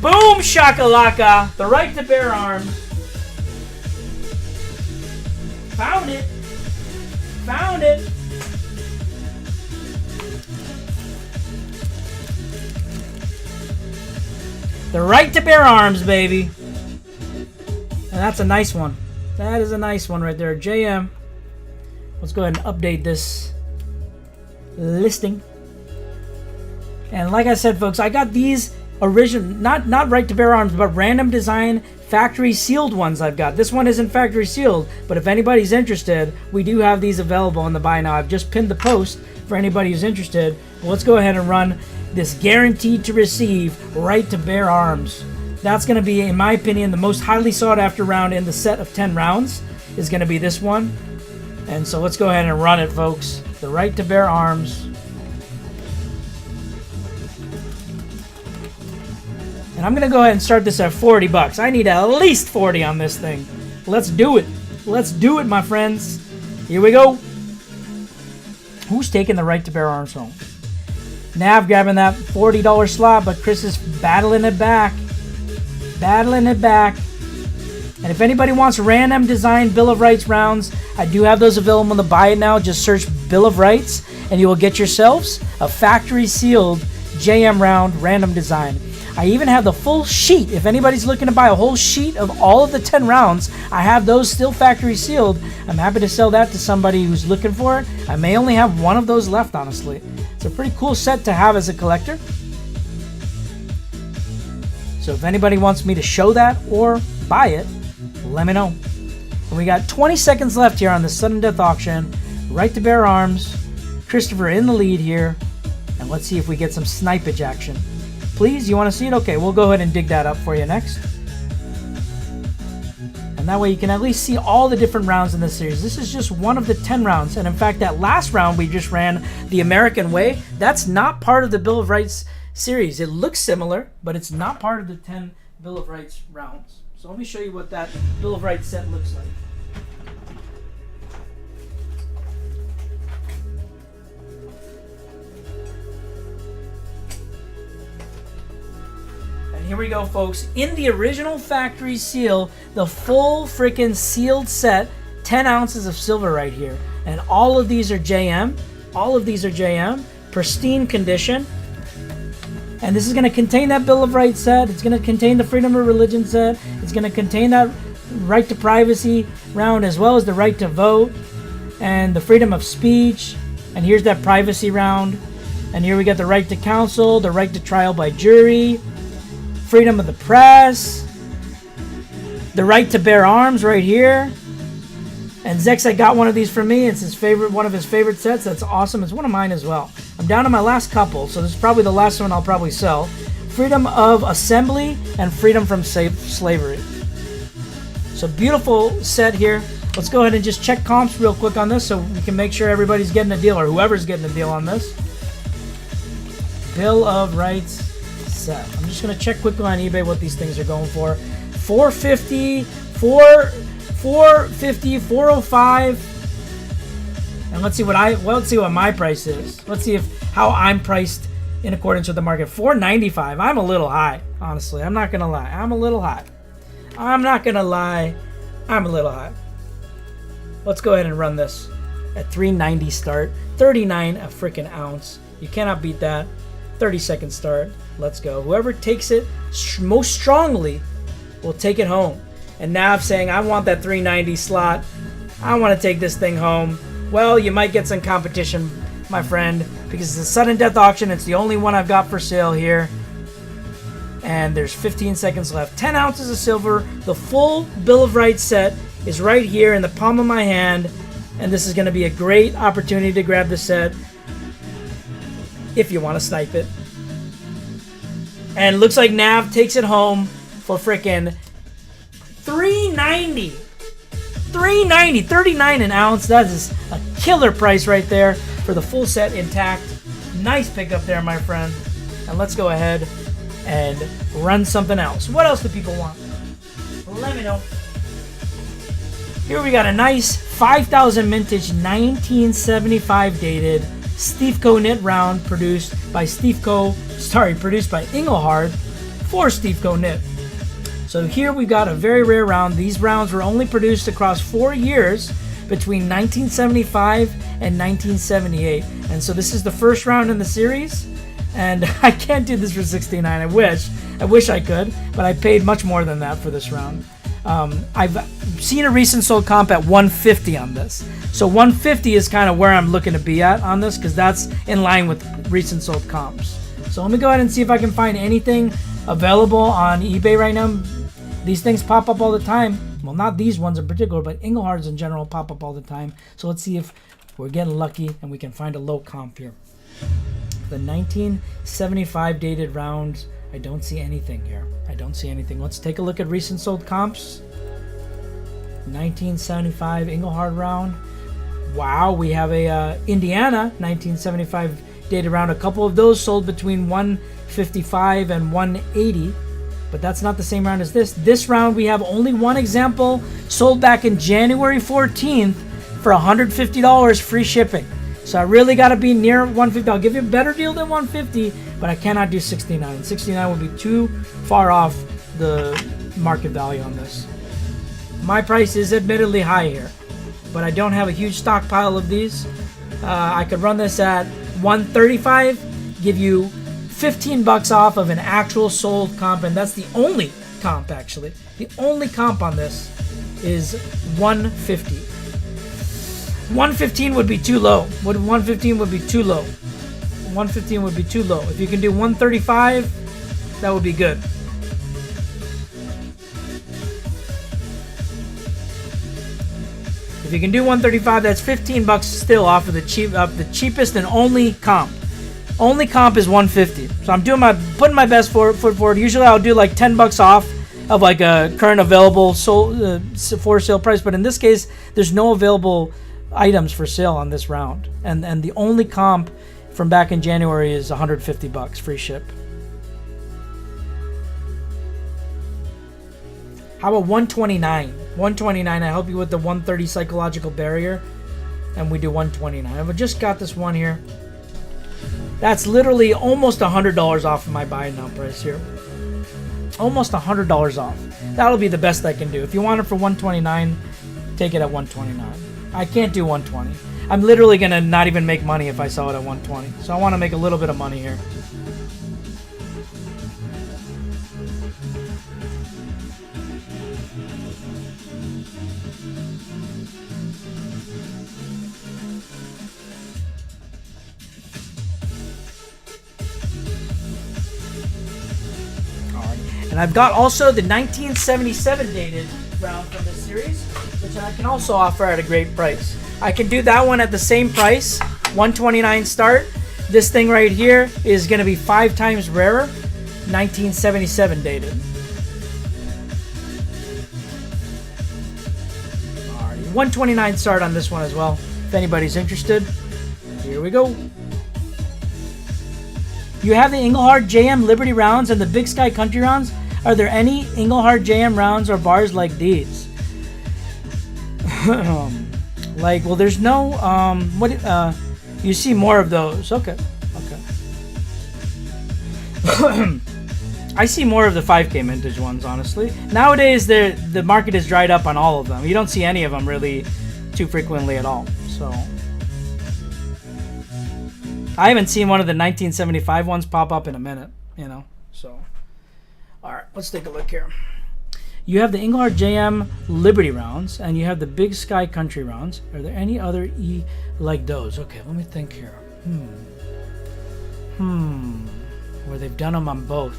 Boom shakalaka! The right to bear arms. Found it. Found it. The right to bear arms, baby. And that's a nice one. That is a nice one right there. JM. Let's go ahead and update this listing. And like I said, folks, I got these original, not right to bear arms, but random design factory sealed ones I've got. This one isn't factory sealed, but if anybody's interested, we do have these available on the buy now. I've just pinned the post for anybody who's interested. Well, let's go ahead and run this guaranteed to receive right to bear arms. That's going to be, in my opinion, the most highly sought after round in the set of 10 rounds is going to be this one. And so let's go ahead and run it, folks. The right to bear arms. And I'm going to go ahead and start this at 40 bucks. I need at least 40 on this thing. Let's do it. Let's do it, my friends. Here we go. Who's taking the right to bear arms home? Nav grabbing that $40 slot, but Chris is battling it back. Battling it back. And if anybody wants random design Bill of Rights rounds, I do have those available on the buy it now. Just search Bill of Rights, and you will get yourselves a factory sealed JM round random design. I even have the full sheet. If anybody's looking to buy a whole sheet of all of the 10 rounds, I have those still factory sealed. I'm happy to sell that to somebody who's looking for it. I may only have one of those left, honestly. It's a pretty cool set to have as a collector. So if anybody wants me to show that or buy it, let me know. And we got 20 seconds left here on the sudden death auction. Right to bear arms. Christopher in the lead here. And let's see if we get some snipage action. Please, you want to see it? Okay, we'll go ahead and dig that up for you next. And that way you can at least see all the different rounds in this series. This is just one of the 10 rounds. And in fact, that last round we just ran, the American way, that's not part of the Bill of Rights series. It looks similar, but it's not part of the 10 Bill of Rights rounds. So let me show you what that Bill of Rights set looks like. Here we go, folks. In the original factory seal, the full freaking sealed set, 10 ounces of silver right here. And all of these are JM. All of these are JM. Pristine condition. And this is going to contain that Bill of Rights set. It's going to contain the Freedom of Religion set. It's going to contain that right to privacy round, as well as the right to vote and the freedom of speech. And here's that privacy round. And here we got the right to counsel, the right to trial by jury, freedom of the press, the right to bear arms right here. And Zexet got one of these for me. It's his favorite, one of his favorite sets. That's awesome. It's one of mine as well. I'm down to my last couple, so this is probably the last one I'll probably sell. Freedom of assembly and freedom from slavery. So beautiful set here. Let's go ahead and just check comps real quick on this so we can make sure everybody's getting a deal, or whoever's getting a deal on this. Bill of Rights set. I'm just going to check quickly on eBay what these things are going for. $450, $450, $405. And let's see what my price is. Let's see how I'm priced in accordance with the market. $495. I'm a little high, honestly. I'm not going to lie. I'm a little high. I'm not gonna lie, I'm a little high. Let's go ahead and run this at 390 start, 39 a freaking ounce. You cannot beat that. 30-second start. Let's go. Whoever takes it most strongly will take it home. And Nav saying, I want that 390 slot. I want to take this thing home. Well, you might get some competition, my friend, because it's a sudden death auction. It's the only one I've got for sale here. And there's 15 seconds left. 10 ounces of silver. The full Bill of Rights set is right here in the palm of my hand. And this is going to be a great opportunity to grab the set if you want to snipe it. And looks like Nav takes it home for frickin' $3.90. $3.90, 39 an ounce. That is a killer price right there for the full set intact. Nice pickup there, my friend. And let's go ahead and run something else. What else do people want? Let me know. Here we got a nice 5,000 vintage 1975 dated Steve-Co knit round produced by Engelhard for Steve-Co knit. So here we've got a very rare round. These rounds were only produced across 4 years between 1975 and 1978. And so this is the first round in the series. And I can't do this for $69. I wish I could, but I paid much more than that for this round. I've seen a recent sold comp at 150 on this. So 150 is kind of where I'm looking to be at on this, because that's in line with recent sold comps. So let me go ahead and see if I can find anything available on eBay right now. These things pop up all the time. Well, not these ones in particular, but Engelhard's in general pop up all the time. So let's see if we're getting lucky and we can find a low comp here. The 1975 dated rounds, I don't see anything here. I don't see anything. Let's take a look at recent sold comps. 1975 Engelhard round. Wow, we have a Indiana 1975 dated round. A couple of those sold between 155 and 180, but that's not the same round as this. This round we have only one example, sold back in January 14th for $150 free shipping. So I really got to be near 150. I'll give you a better deal than 150, but I cannot do 69. 69 would be too far off the market value on this. My price is admittedly high here, but I don't have a huge stockpile of these. I could run this at 135, give you 15 bucks off of an actual sold comp, and that's the only comp actually. The only comp on this is 150. 115 would be too low. 115 would be too low. 115 would be too low. If you can do 135, that would be good. If you can do 135, that's 15 bucks still off of the cheapest and only comp. Only comp is 150. So I'm putting my best foot forward. Usually I'll do like 10 bucks off of like a current available for sale price, but in this case, there's no available items for sale on this round, and the only comp from back in January is 150 bucks free ship. How about 129? 129. I help you with the 130 psychological barrier, and we do 129. I've just got this one here. That's literally almost $100 off of my buy now price here. Almost $100 off. That'll be the best I can do. If you want it for 129, take it at 129. I can't do 120. I'm literally gonna not even make money if I sell it at 120. So I want to make a little bit of money here. And I've got also the 1977 dated round from this series, which I can also offer at a great price. I can do that one at the same price, 129 start. This thing right here is going to be 5 times rarer, 1977 dated. Alrighty, 129 start on this one as well, if anybody's interested. Here we go. You have the Engelhard JM Liberty rounds and the Big Sky Country rounds. Are there any Engelhard JM rounds or bars like these? Well, there's no, you see more of those. Okay. I see more of the 5K vintage ones, honestly. Nowadays, the market is dried up on all of them. You don't see any of them really too frequently at all. So I haven't seen one of the 1975 ones pop up in a minute, you know. So, all right, let's take a look here. You have the Engelhard JM Liberty rounds, and you have the Big Sky Country rounds. Are there any other E like those? Okay, let me think here. Where they've done them on both.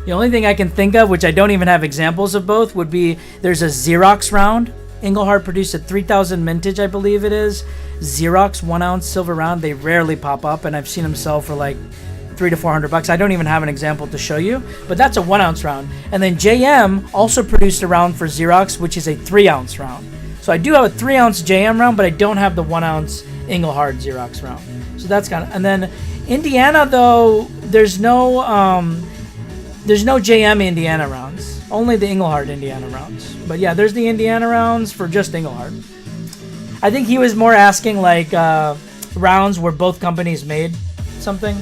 The only thing I can think of, which I don't even have examples of both, would be there's a Xerox round. Engelhard produced a 3000 vintage, I believe it is. Xerox 1 ounce silver round. They rarely pop up, and I've seen them sell for like $300 to $400. I don't even have an example to show you, but that's a 1 ounce round. And then JM also produced a round for Xerox, which is a 3 ounce round. So I do have a 3 ounce JM round, but I don't have the 1 ounce Engelhard Xerox round. So that's kind of, and then Indiana though, there's no JM Indiana rounds, only the Engelhard Indiana rounds. But yeah, there's the Indiana rounds for just Engelhard. I think he was more asking like rounds where both companies made something,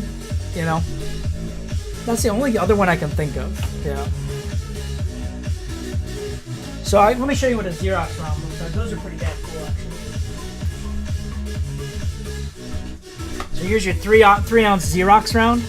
you know. That's the only other one I can think of. Yeah. So let me show you what a Xerox round looks like. Those are pretty damn cool, actually. So here's your 3 ounce Xerox round.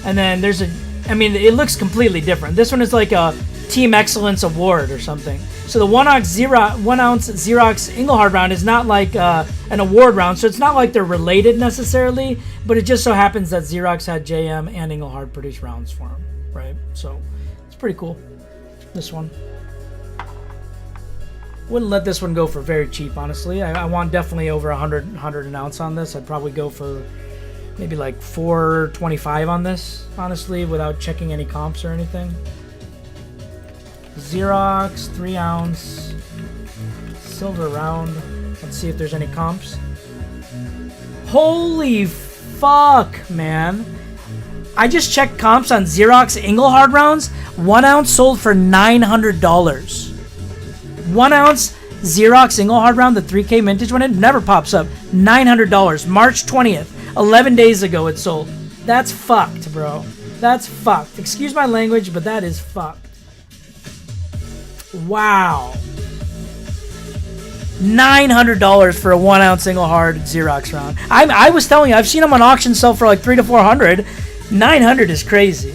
And then there's it looks completely different. This one is like a Team Excellence Award or something. So the 1 ounce Xerox Engelhard round is not like an award round, so it's not like they're related necessarily, but it just so happens that Xerox had JM and Engelhard produce rounds for them, right? So it's pretty cool, this one. Wouldn't let this one go for very cheap, honestly. I want definitely over 100 an ounce on this. I'd probably go for maybe like $425 on this, honestly, without checking any comps or anything. Xerox 3 ounce silver round. Let's see if there's any comps. Holy fuck, man. I just checked comps on Xerox Engelhard rounds. 1 ounce sold for $900. 1 ounce Xerox Engelhard round, the 3K vintage one, it never pops up. $900. March 20th. 11 days ago it sold. That's fucked, bro. That's fucked. Excuse my language, but that is fucked. Wow. $900 for a 1 ounce Engelhard Xerox round. I was telling you, I've seen them on auction sell for like $300 to $400. $900 is crazy.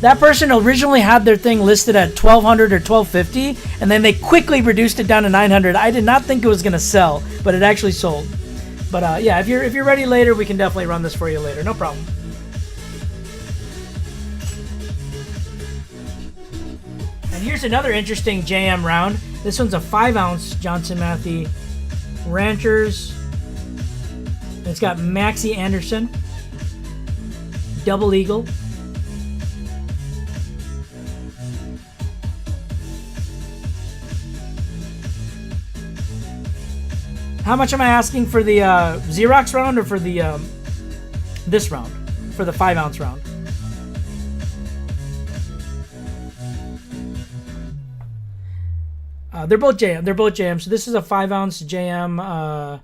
That person originally had their thing listed at $1,200 or $1,250, and then they quickly reduced it down to $900. I did not think it was gonna sell, but it actually sold. But yeah, if you're ready later, we can definitely run this for you later. No problem. And here's another interesting JM round. This one's a 5 ounce Johnson Matthey Ranchers. It's got Maxie Anderson, Double Eagle. How much am I asking for the Xerox round or for the this round? For the 5 ounce round. They're both JM. They're both JM. So this is a 5 ounce JM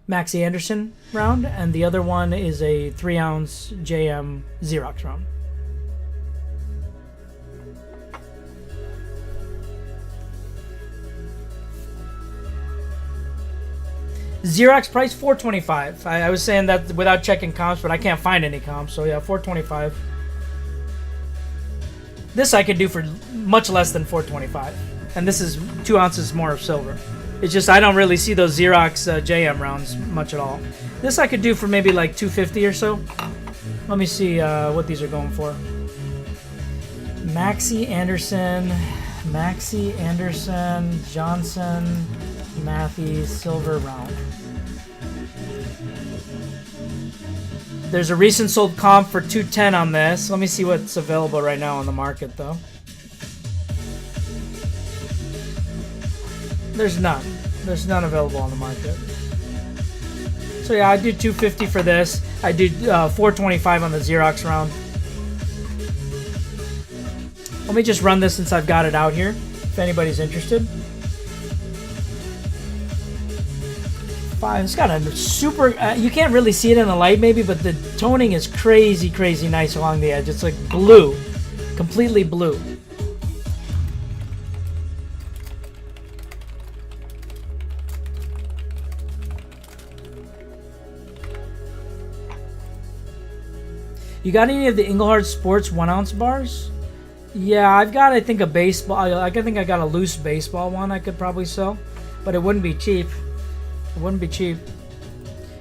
Maxie Anderson round, and the other one is a 3 ounce JM Xerox round. Xerox price $425. I was saying that without checking comps, but I can't find any comps. So yeah, $425. This I could do for much less than $425, and this is 2 ounces more of silver. It's just I don't really see those Xerox JM rounds much at all. This I could do for maybe like $250 or so. Let me see what these are going for. Maxie Anderson, Johnson Matthey silver round. There's a recent sold comp for $210 on this. Let me see what's available right now on the market though. There's none. There's none available on the market. So yeah, I do $250 for this. I do $425 on the Xerox round. Let me just run this since I've got it out here, if anybody's interested. 5. It's got a super. You can't really see it in the light, maybe, but the toning is crazy, crazy nice along the edge. It's like blue, completely blue. You got any of the Engelhard Sports 1-ounce bars? Yeah, I've got, I think, a baseball. I think I got a loose baseball one I could probably sell, but it wouldn't be cheap. It wouldn't be cheap.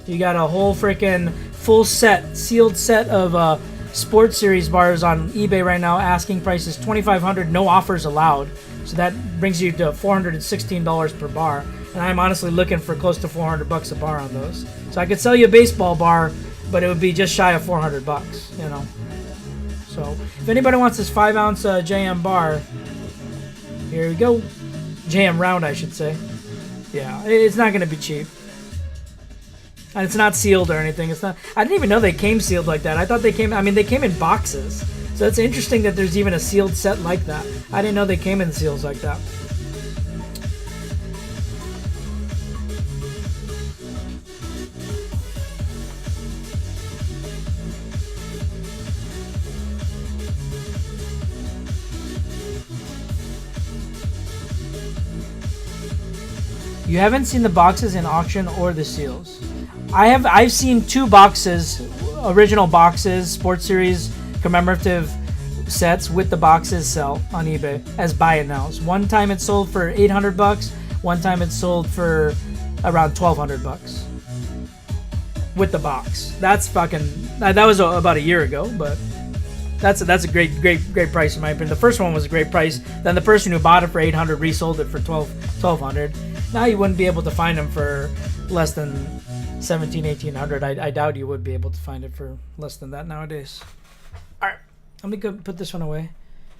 You got a whole freaking full set, sealed set of Sports Series bars on eBay right now. Asking price is $2,500, no offers allowed. So that brings you to $416 per bar. And I'm honestly looking for close to $400 a bar on those. So I could sell you a baseball bar, but it would be just shy of $400, you know. So if anybody wants this 5-ounce JM bar, here we go. JM round, I should say. Yeah, it's not going to be cheap. And it's not sealed or anything. It's not. I didn't even know they came sealed like that. I thought they came. I mean, they came in boxes. So it's interesting that there's even a sealed set like that. I didn't know they came in seals like that. You haven't seen the boxes in auction or the seals. I've seen 2 boxes, original boxes, Sports Series commemorative sets with the boxes sell on eBay as buy it nows. One time it sold for $800, one time it sold for around $1,200 with the box. That's fucking, that was about a year ago, but that's a great price in my opinion. The first one was a great price. Then the person who bought it for $800 resold it for $1,200. Now you wouldn't be able to find them for less than $1,700, $1,800. I doubt you would be able to find it for less than that nowadays. All right, let me go put this one away.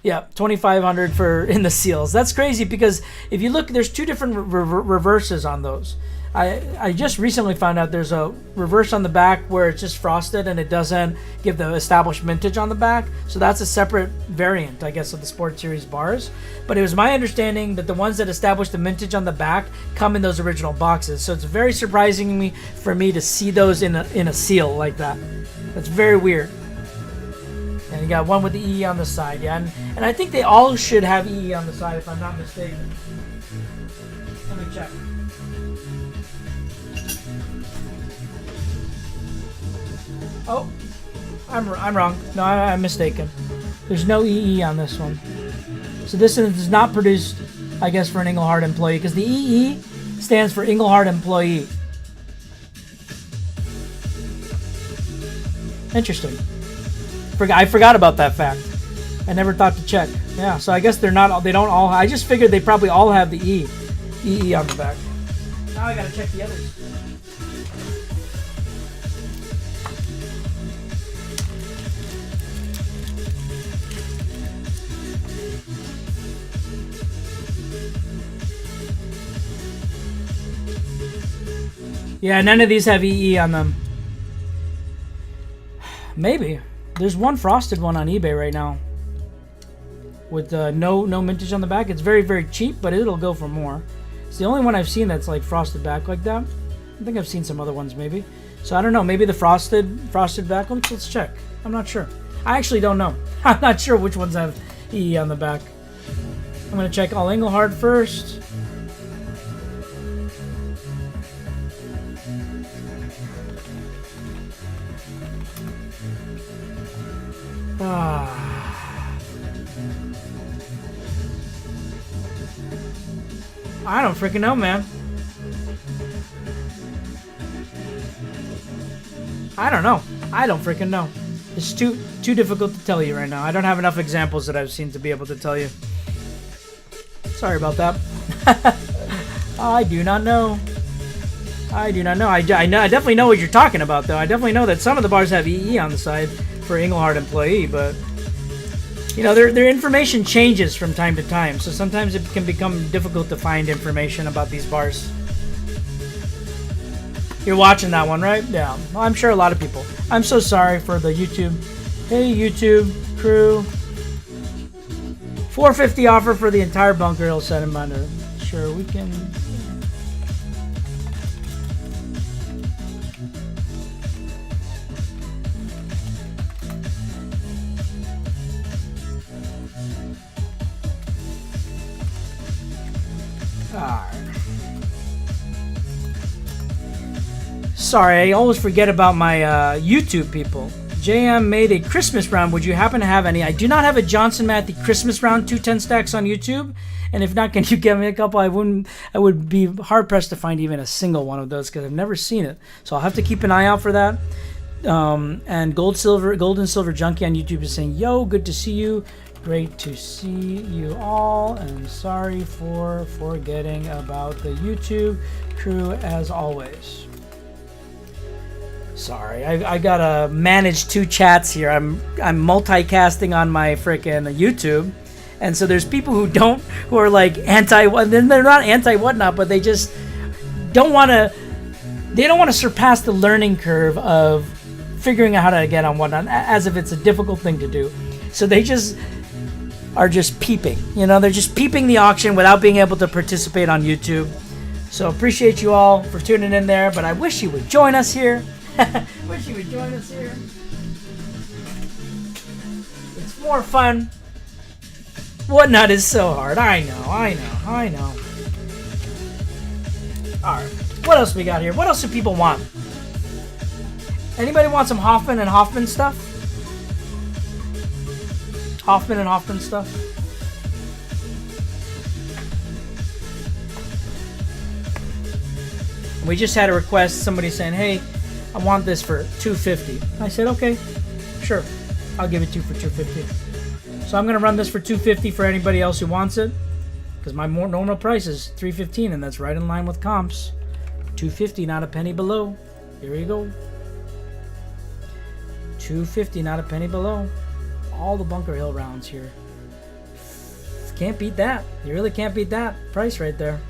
Yeah, $2,500 for in the seals. That's crazy because if you look, there's 2 different reverses on those. I just recently found out there's a reverse on the back where it's just frosted and it doesn't give the established mintage on the back. So that's a separate variant, I guess, of the Sports Series bars. But it was my understanding that the ones that establish the mintage on the back come in those original boxes. So it's very surprising for me to see those in a seal like that. That's very weird. And you got one with the EE on the side, yeah. And I think they all should have EE on the side if I'm not mistaken. Let me check. Oh, I'm wrong. No, I'm mistaken. There's no EE on this one. So this is not produced, I guess, for an Engelhard employee because the EE stands for Engelhard employee. Interesting. I forgot about that fact. I never thought to check. Yeah, so I guess they're not. They don't all. I just figured they probably all have the EE on the back. Now I gotta check the others. Yeah, none of these have EE on them. Maybe. There's one frosted one on eBay right now with no mintage on the back. It's very, very cheap, but it'll go for more. It's the only one I've seen that's like frosted back like that. I think I've seen some other ones maybe. So I don't know. Maybe the frosted back. Let's check. I'm not sure. I actually don't know. I'm not sure which ones have EE on the back. I'm going to check all Engelhard first. I don't freaking know, man. I don't know. I don't freaking know. It's too difficult to tell you right now. I don't have enough examples that I've seen to be able to tell you. Sorry about that. I do not know. I do not know. I definitely know what you're talking about, though. I definitely know that some of the bars have EE on the side for Engelhard employee, but you know, their information changes from time to time, so sometimes it can become difficult to find information about these bars. You're watching that one, right? Yeah, I'm sure a lot of people. I'm so sorry for the YouTube. Hey, YouTube crew. $450 offer for the entire bunker hill set in Bunker. Sure, we can. Alright. Sorry, I always forget about my YouTube people. JM made a Christmas round. Would you happen to have any? I do not have a Johnson Matthey Christmas round 210 stacks on YouTube. And if not, can you give me a couple? I would be hard pressed to find even a single one of those because I've never seen it. So I'll have to keep an eye out for that. And Gold and Silver Junkie on YouTube is saying, yo, good to see you. Great to see you all. And sorry for forgetting about the YouTube crew as always. Sorry, I gotta manage 2 chats here. I'm multicasting on my frickin' YouTube. And so there's people who are like anti, then they're not anti whatnot, but they just don't want to surpass the learning curve of figuring out how to get on whatnot, as if it's a difficult thing to do. So they just are just peeping, they're just peeping the auction without being able to participate on YouTube. So appreciate you all for tuning in there, but I wish you would join us here. Wish you would join us here. It's more fun. Whatnot is so hard. I know. Alright. What else we got here? What else do people want? Anybody want some Hoffman and Hoffman stuff? Hoffman and Hoffman stuff? We just had a request. Somebody saying, hey, I want this for $250. I said, okay, sure. I'll give it to you for $250. So I'm going to run this for $250 for anybody else who wants it. Because my normal price is $315, and that's right in line with comps. $250, not a penny below. Here you go. $250, not a penny below. All the Bunker Hill rounds here. Can't beat that. You really can't beat that price right there.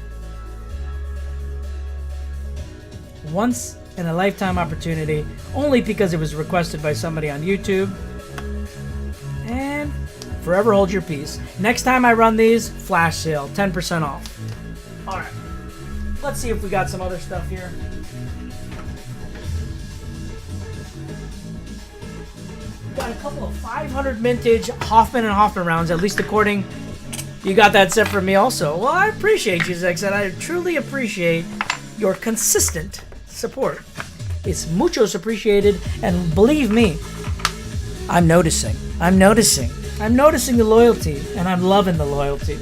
Once in a lifetime opportunity, only because it was requested by somebody on YouTube. And forever hold your peace. Next time I run these, flash sale, 10% off. Alright, let's see if we got some other stuff here. We got a couple of 500 vintage Hoffman and Hoffman rounds, at least according. You got that set for me also. Well, I appreciate you, Zexed. I truly appreciate your consistent support. It's muchos appreciated, and believe me, I'm noticing the loyalty, and I'm loving the loyalty.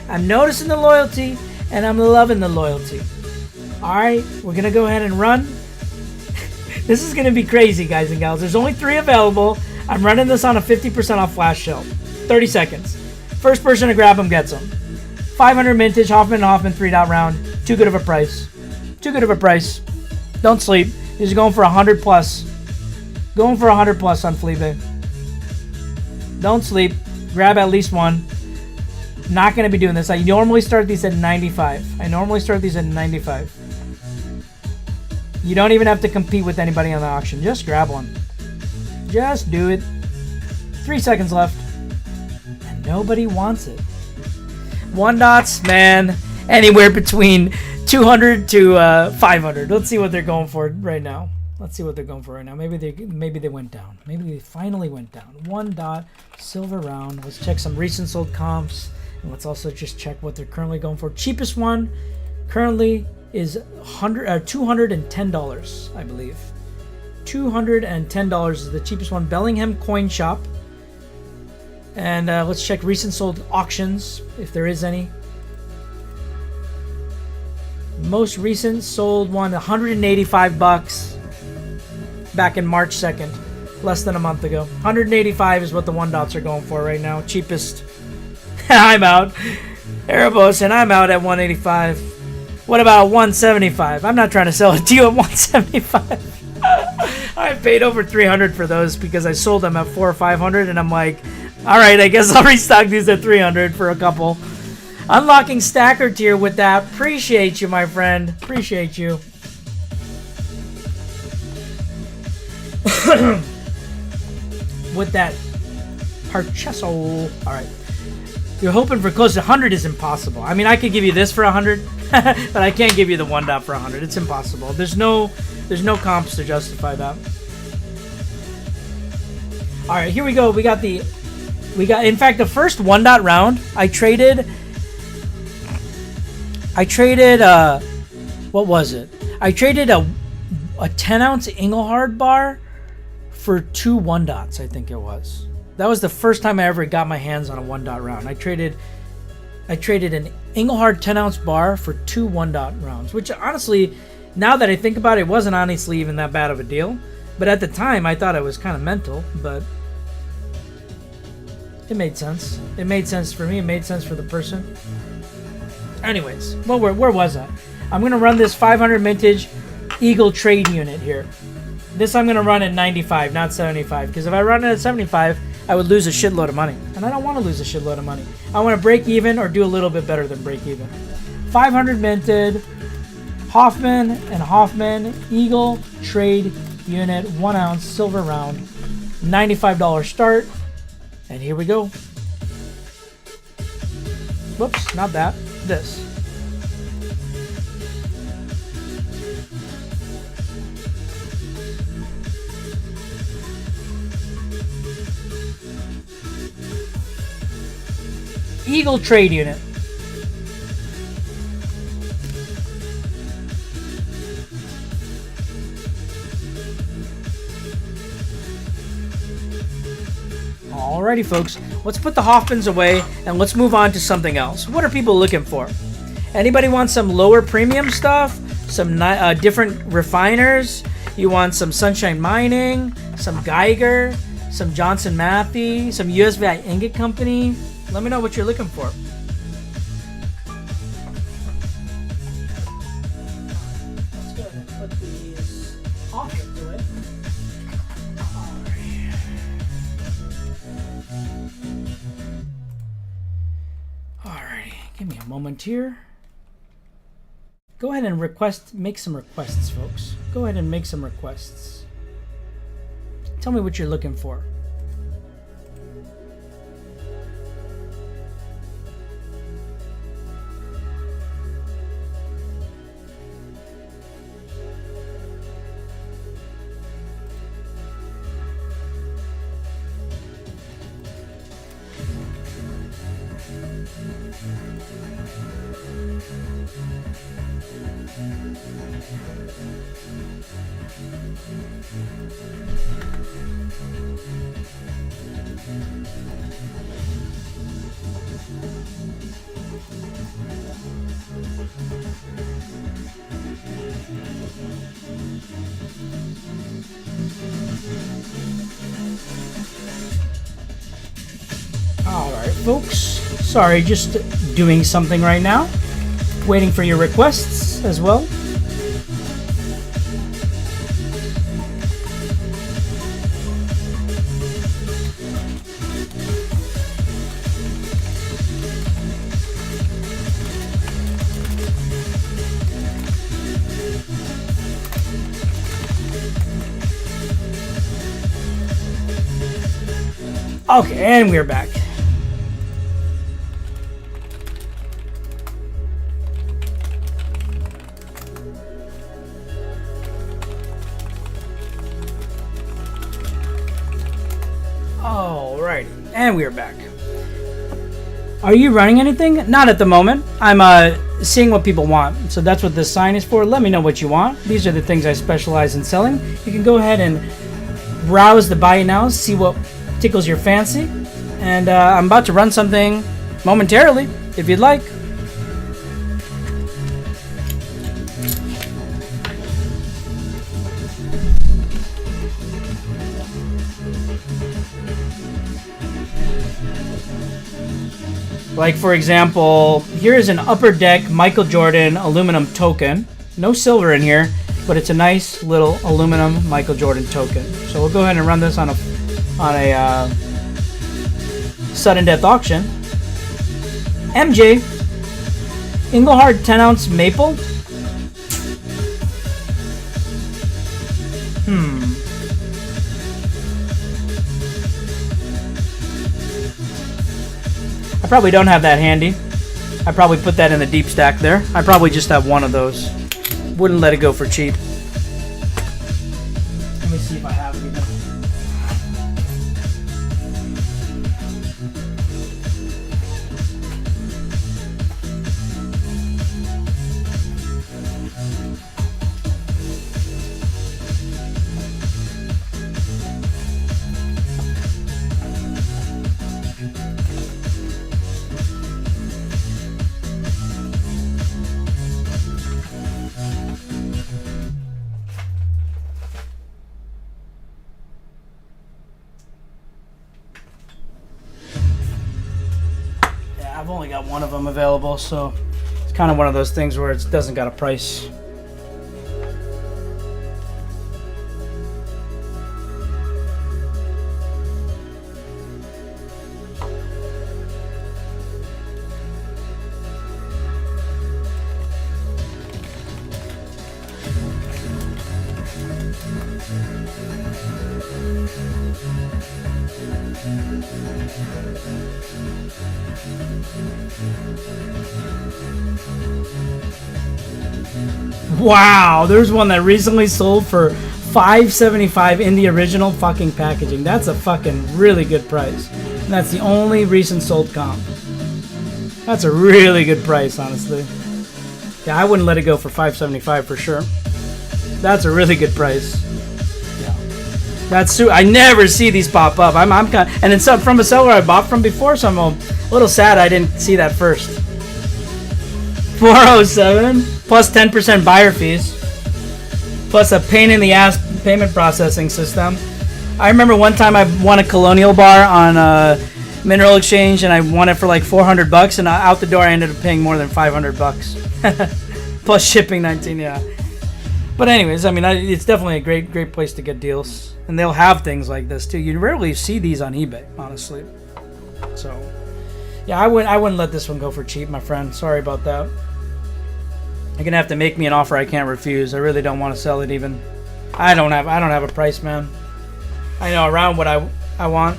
I'm noticing the loyalty, and I'm loving the loyalty. Alright, we're gonna go ahead and run. This is gonna be crazy, guys and gals. There's only 3 available. I'm running this on a 50% off flash sale. 30 seconds. First person to grab them gets them. 500 vintage Hoffman and Hoffman 3-dot round. Too good of a price. Too good of a price. Don't sleep. He's going for 100 plus. Going for 100 plus on Fleabay. Don't sleep. Grab at least one. Not going to be doing this. I normally start these at 95. You don't even have to compete with anybody on the auction. Just grab one. Just do it. 3 seconds left. And nobody wants it. 1-dots, man. Anywhere between 200 to 500. Let's see what they're going for right now. Maybe they went down. Maybe they finally went down. 1-dot silver round. Let's check some recent sold comps, and let's also just check what they're currently going for. Cheapest one currently is $210, I believe. $210 is the cheapest one. Bellingham Coin Shop. And let's check recent sold auctions if there is any. Most recent sold one, $185 back in March 2nd, less than a month ago. $185 is what the 1-dots are going for right now. Cheapest. I'm out. Erebos, and I'm out at $185. What about $175? I'm not trying to sell it to you at $175. I paid over $300 for those because I sold them at $400 or $500, and I'm like, all right, I guess I'll restock these at $300 for a couple. Unlocking stacker tier with that. Appreciate you, my friend. Appreciate you. With that Parchesso. Alright. You're hoping for close to 100 is impossible. I mean, I could give you this for 100, but I can't give you the 1-dot for 100. It's impossible. There's no comps to justify that. Alright, here we go. In fact, the first 1-dot round, I traded I traded what was it? I traded a 10-ounce Engelhard bar for 2 1-dots, I think it was. That was the first time I ever got my hands on a 1-dot round. I traded an Engelhard 10-ounce bar for 2 1-dot rounds, which honestly, now that I think about it, wasn't honestly even that bad of a deal. But at the time, I thought it was kind of mental, but it made sense. It made sense for me. It made sense for the person. Anyways, well, where was I? I'm going to run this 500 vintage Eagle trade unit here. This I'm going to run at 95, not 75, because if I run it at 75, I would lose a shitload of money. And I don't want to lose a shitload of money. I want to break even or do a little bit better than break even. 500 minted Hoffman and Hoffman Eagle trade unit, 1 ounce silver round, $95 start. And here we go. Whoops, not that. This. Eagle trade unit. Alrighty, folks, let's put the Hoffmans away and let's move on to something else. What are people looking for? Anybody want some lower premium stuff? Some different refiners? You want some Sunshine Mining, some Geiger, some Johnson Matthey, some USVI Ingot Company? Let me know what you're looking for. Let's go ahead and put these Hoffmans away. Alrighty, give me a moment here. Go ahead and make some requests, folks. Go ahead and make some requests. Tell me what you're looking for. Alright, folks. Sorry, just doing something right now. Waiting for your requests as well. Okay, and we're back. Alrighty, and we're back. Are you running anything? Not at the moment. I'm seeing what people want. So that's what this sign is for. Let me know what you want. These are the things I specialize in selling. You can go ahead and browse the buy now, see what tickles your fancy. And I'm about to run something momentarily, if you'd like. Like, for example, here is an Upper Deck Michael Jordan aluminum token. No silver in here, but it's a nice little aluminum Michael Jordan token. So we'll go ahead and run this on a sudden death auction. MJ Engelhard 10-ounce maple. I probably don't have that handy. I probably put that in the deep stack there. I probably just have one of those. Wouldn't let it go for cheap. Let me see if I have it even. I've only got one of them available, so it's kind of one of those things where it doesn't got a price. Wow, there's one that recently sold for $5.75 in the original fucking packaging. That's a fucking really good price. And that's the only recent sold comp. That's a really good price, honestly. Yeah, I wouldn't let it go for $5.75 for sure. That's a really good price. Yeah, that's I never see these pop up. I'm kind of, and it's from a seller I bought from before, so I'm a little sad I didn't see that first. 407 plus 10% buyer fees plus a pain in the ass payment processing system. I remember one time I won a Colonial bar on Mineral Exchange, and I won it for like $400, and out the door I ended up paying more than $500 plus shipping 19. Yeah, but anyways, I mean, it's definitely a great place to get deals, and they'll have things like this too. You rarely see these on eBay, honestly. So yeah, I wouldn't let this one go for cheap, my friend. Sorry about that. You're gonna have to make me an offer I can't refuse. I really don't want to sell it even. I don't have a price, man. I know around what I want,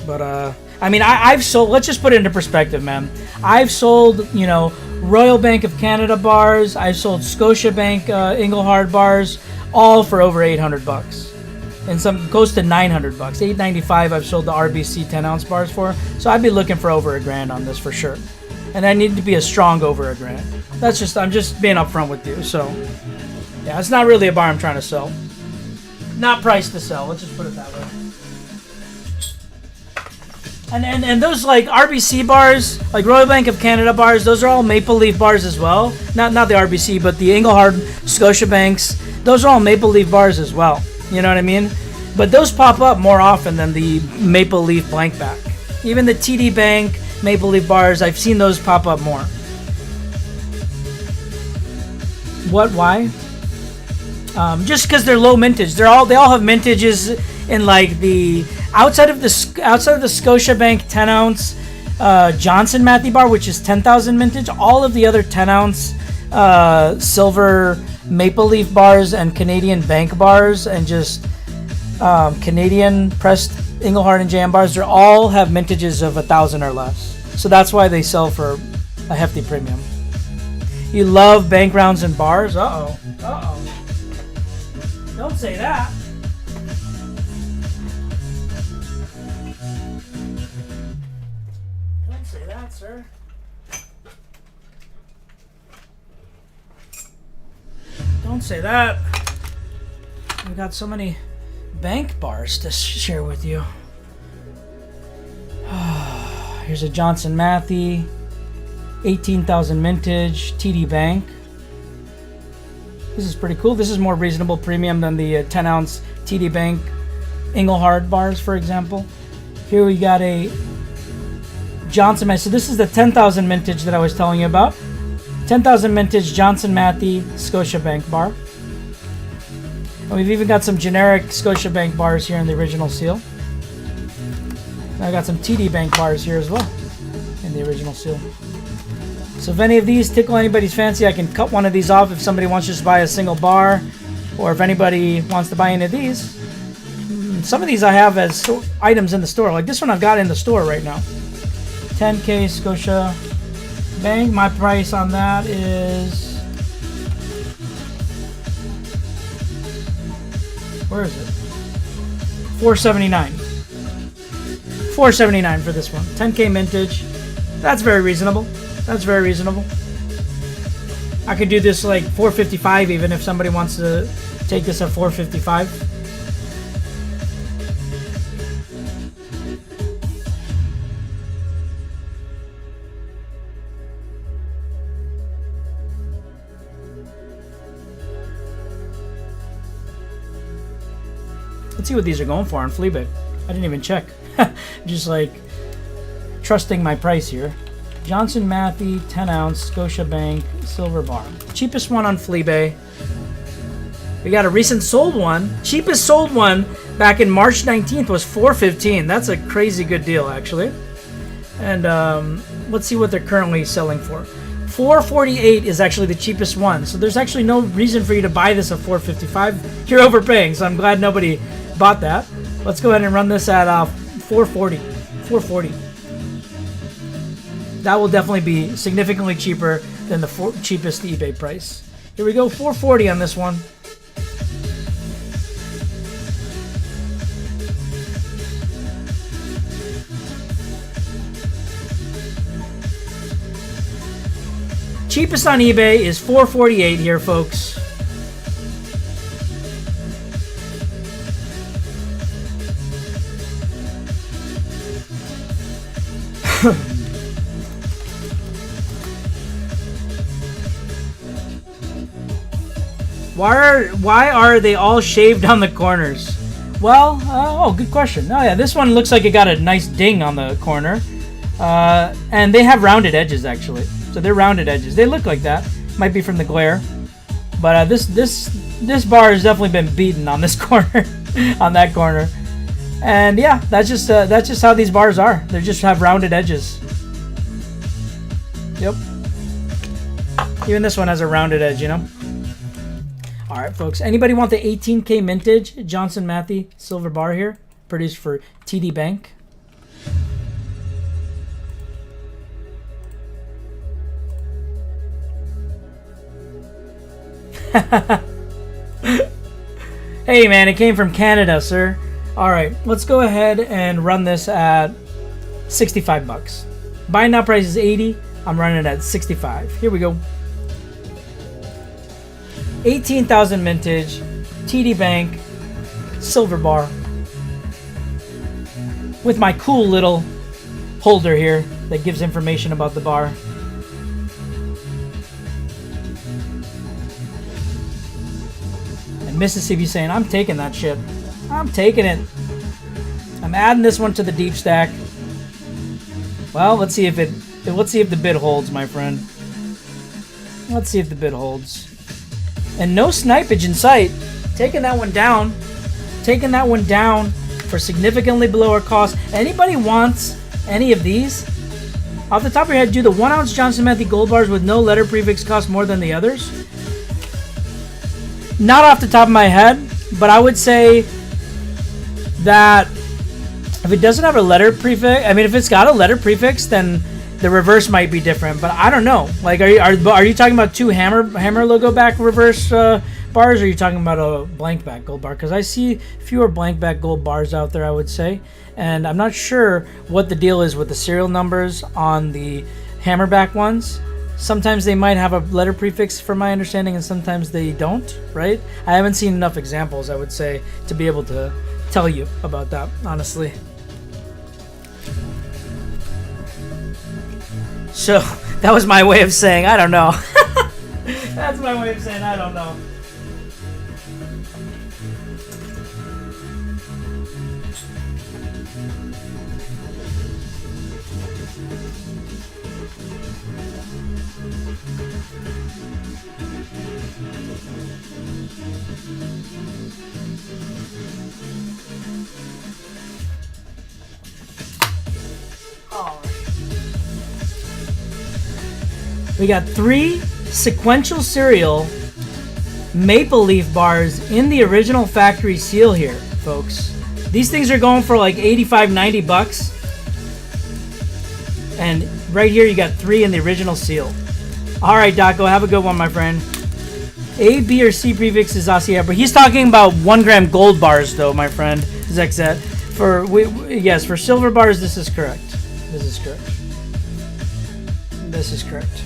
but I mean, I've sold. Let's just put it into perspective, man. I've sold, Royal Bank of Canada bars. I've sold Scotiabank Engelhard bars, all for over $800, and some close to $900. $895 I've sold the RBC 10-ounce bars for. So I'd be looking for over $1,000 on this for sure, and I need to be a strong over $1,000. I'm just being upfront with you. So yeah, it's not really a bar I'm trying to sell. Not priced to sell. Let's just put it that way. And those like RBC bars, like Royal Bank of Canada bars, those are all Maple Leaf bars as well. Not the RBC, but the Engelhard Scotiabanks. Those are all Maple Leaf bars as well. You know what I mean? But those pop up more often than the Maple Leaf blank back. Even the TD Bank Maple Leaf bars, I've seen those pop up more. What? Why? Just because they're low mintage. They all have mintages in like the outside of the Scotiabank 10-ounce Johnson Matthey bar, which is 10,000 mintage. All of the other 10-ounce silver Maple Leaf bars and Canadian Bank bars and just Canadian pressed Engelhard and JM bars, they all have mintages of 1,000 or less. So that's why they sell for a hefty premium. You love bank rounds and bars? Uh-oh. Don't say that. Don't say that, sir. Don't say that. We've got so many bank bars to share with you. Here's a Johnson Matthey, 18,000 mintage, TD Bank. This is pretty cool. This is more reasonable premium than the 10-ounce TD Bank Engelhard bars, for example. Here we got a Johnson Matthey. So this is the 10,000 mintage that I was telling you about. 10,000 mintage Johnson Matthey Scotiabank bar. And we've even got some generic Scotiabank bars here in the original seal. And I got some TD Bank bars here as well in the original seal. So if any of these tickle anybody's fancy, I can cut one of these off if somebody wants to just buy a single bar, or if anybody wants to buy any of these. Some of these I have as items in the store. Like this one I've got in the store right now. 10K Scotia Bank. My price on that is... Where is it? $479. $479 for this one. 10K mintage. That's very reasonable. That's very reasonable. I could do this like $455 even if somebody wants to take this at $455. Let's see what these are going for on Fleabag. I didn't even check. Just like trusting my price here. Johnson Matthey 10 ounce Scotiabank silver bar. Cheapest one on Fleabay. We got a recent sold one. Cheapest sold one back in March 19th was $4.15. That's a crazy good deal, actually. And let's see what they're currently selling for. $4.48 is actually the cheapest one. So there's actually no reason for you to buy this at $4.55. You're overpaying, so I'm glad nobody bought that. Let's go ahead and run this at $4.40. $4.40. That will definitely be significantly cheaper than the cheapest eBay price. Here we go, $4.40 on this one. Cheapest on eBay is $4.48 here, folks. Why are they all shaved on the corners? Well, oh, good question. Oh yeah, this one looks like it got a nice ding on the corner. And they have rounded edges, actually. So they're rounded edges. They look like that. Might be from the glare. But this bar has definitely been beaten on this corner, on that corner. And yeah, that's just how these bars are. They just have rounded edges. Yep. Even this one has a rounded edge, you know. All right, folks. Anybody want the 18K Mintage Johnson Matthey silver bar here, produced for TD Bank? Hey man, it came from Canada, sir. All right, let's go ahead and run this at 65 bucks. Buy now price is 80. I'm running it at 65. Here we go. 18,000 mintage, TD Bank, silver bar, with my cool little holder here that gives information about the bar. Mississippi saying, I'm taking that shit. I'm taking it. I'm adding this one to the deep stack. Well, let's see if the bid holds, my friend. Let's see if the bid holds. And no snipage in sight. Taking that one down. Taking that one down for significantly below our cost. Anybody wants any of these? Off the top of your head, do the 1 ounce Johnson Matthey gold bars with no letter prefix cost more than the others? Not off the top of my head, but I would say that if it doesn't have a letter prefix, I mean, if it's got a letter prefix, then the reverse might be different. But I don't know. Like, are you talking about two hammer logo back reverse bars, or are you talking about a blank back gold bar? Because I see fewer blank back gold bars out there, I would say, and I'm not sure what the deal is with the serial numbers on the hammerback ones. Sometimes they might have a letter prefix, from my understanding, and sometimes they don't, right? I haven't seen enough examples, I would say, to be able to tell you about that, honestly. So, that was my way of saying, I don't know. That's my way of saying, I don't know. We got 3 sequential serial maple leaf bars in the original factory seal here, folks. These things are going for like 85, 90 bucks. And right here you got 3 in the original seal. All right, Daco, have a good one, my friend. A, B, or C prefix is Asiya, but he's talking about 1 gram gold bars, though, my friend. Zexet. Yes, for silver bars, this is correct. This is correct. This is correct.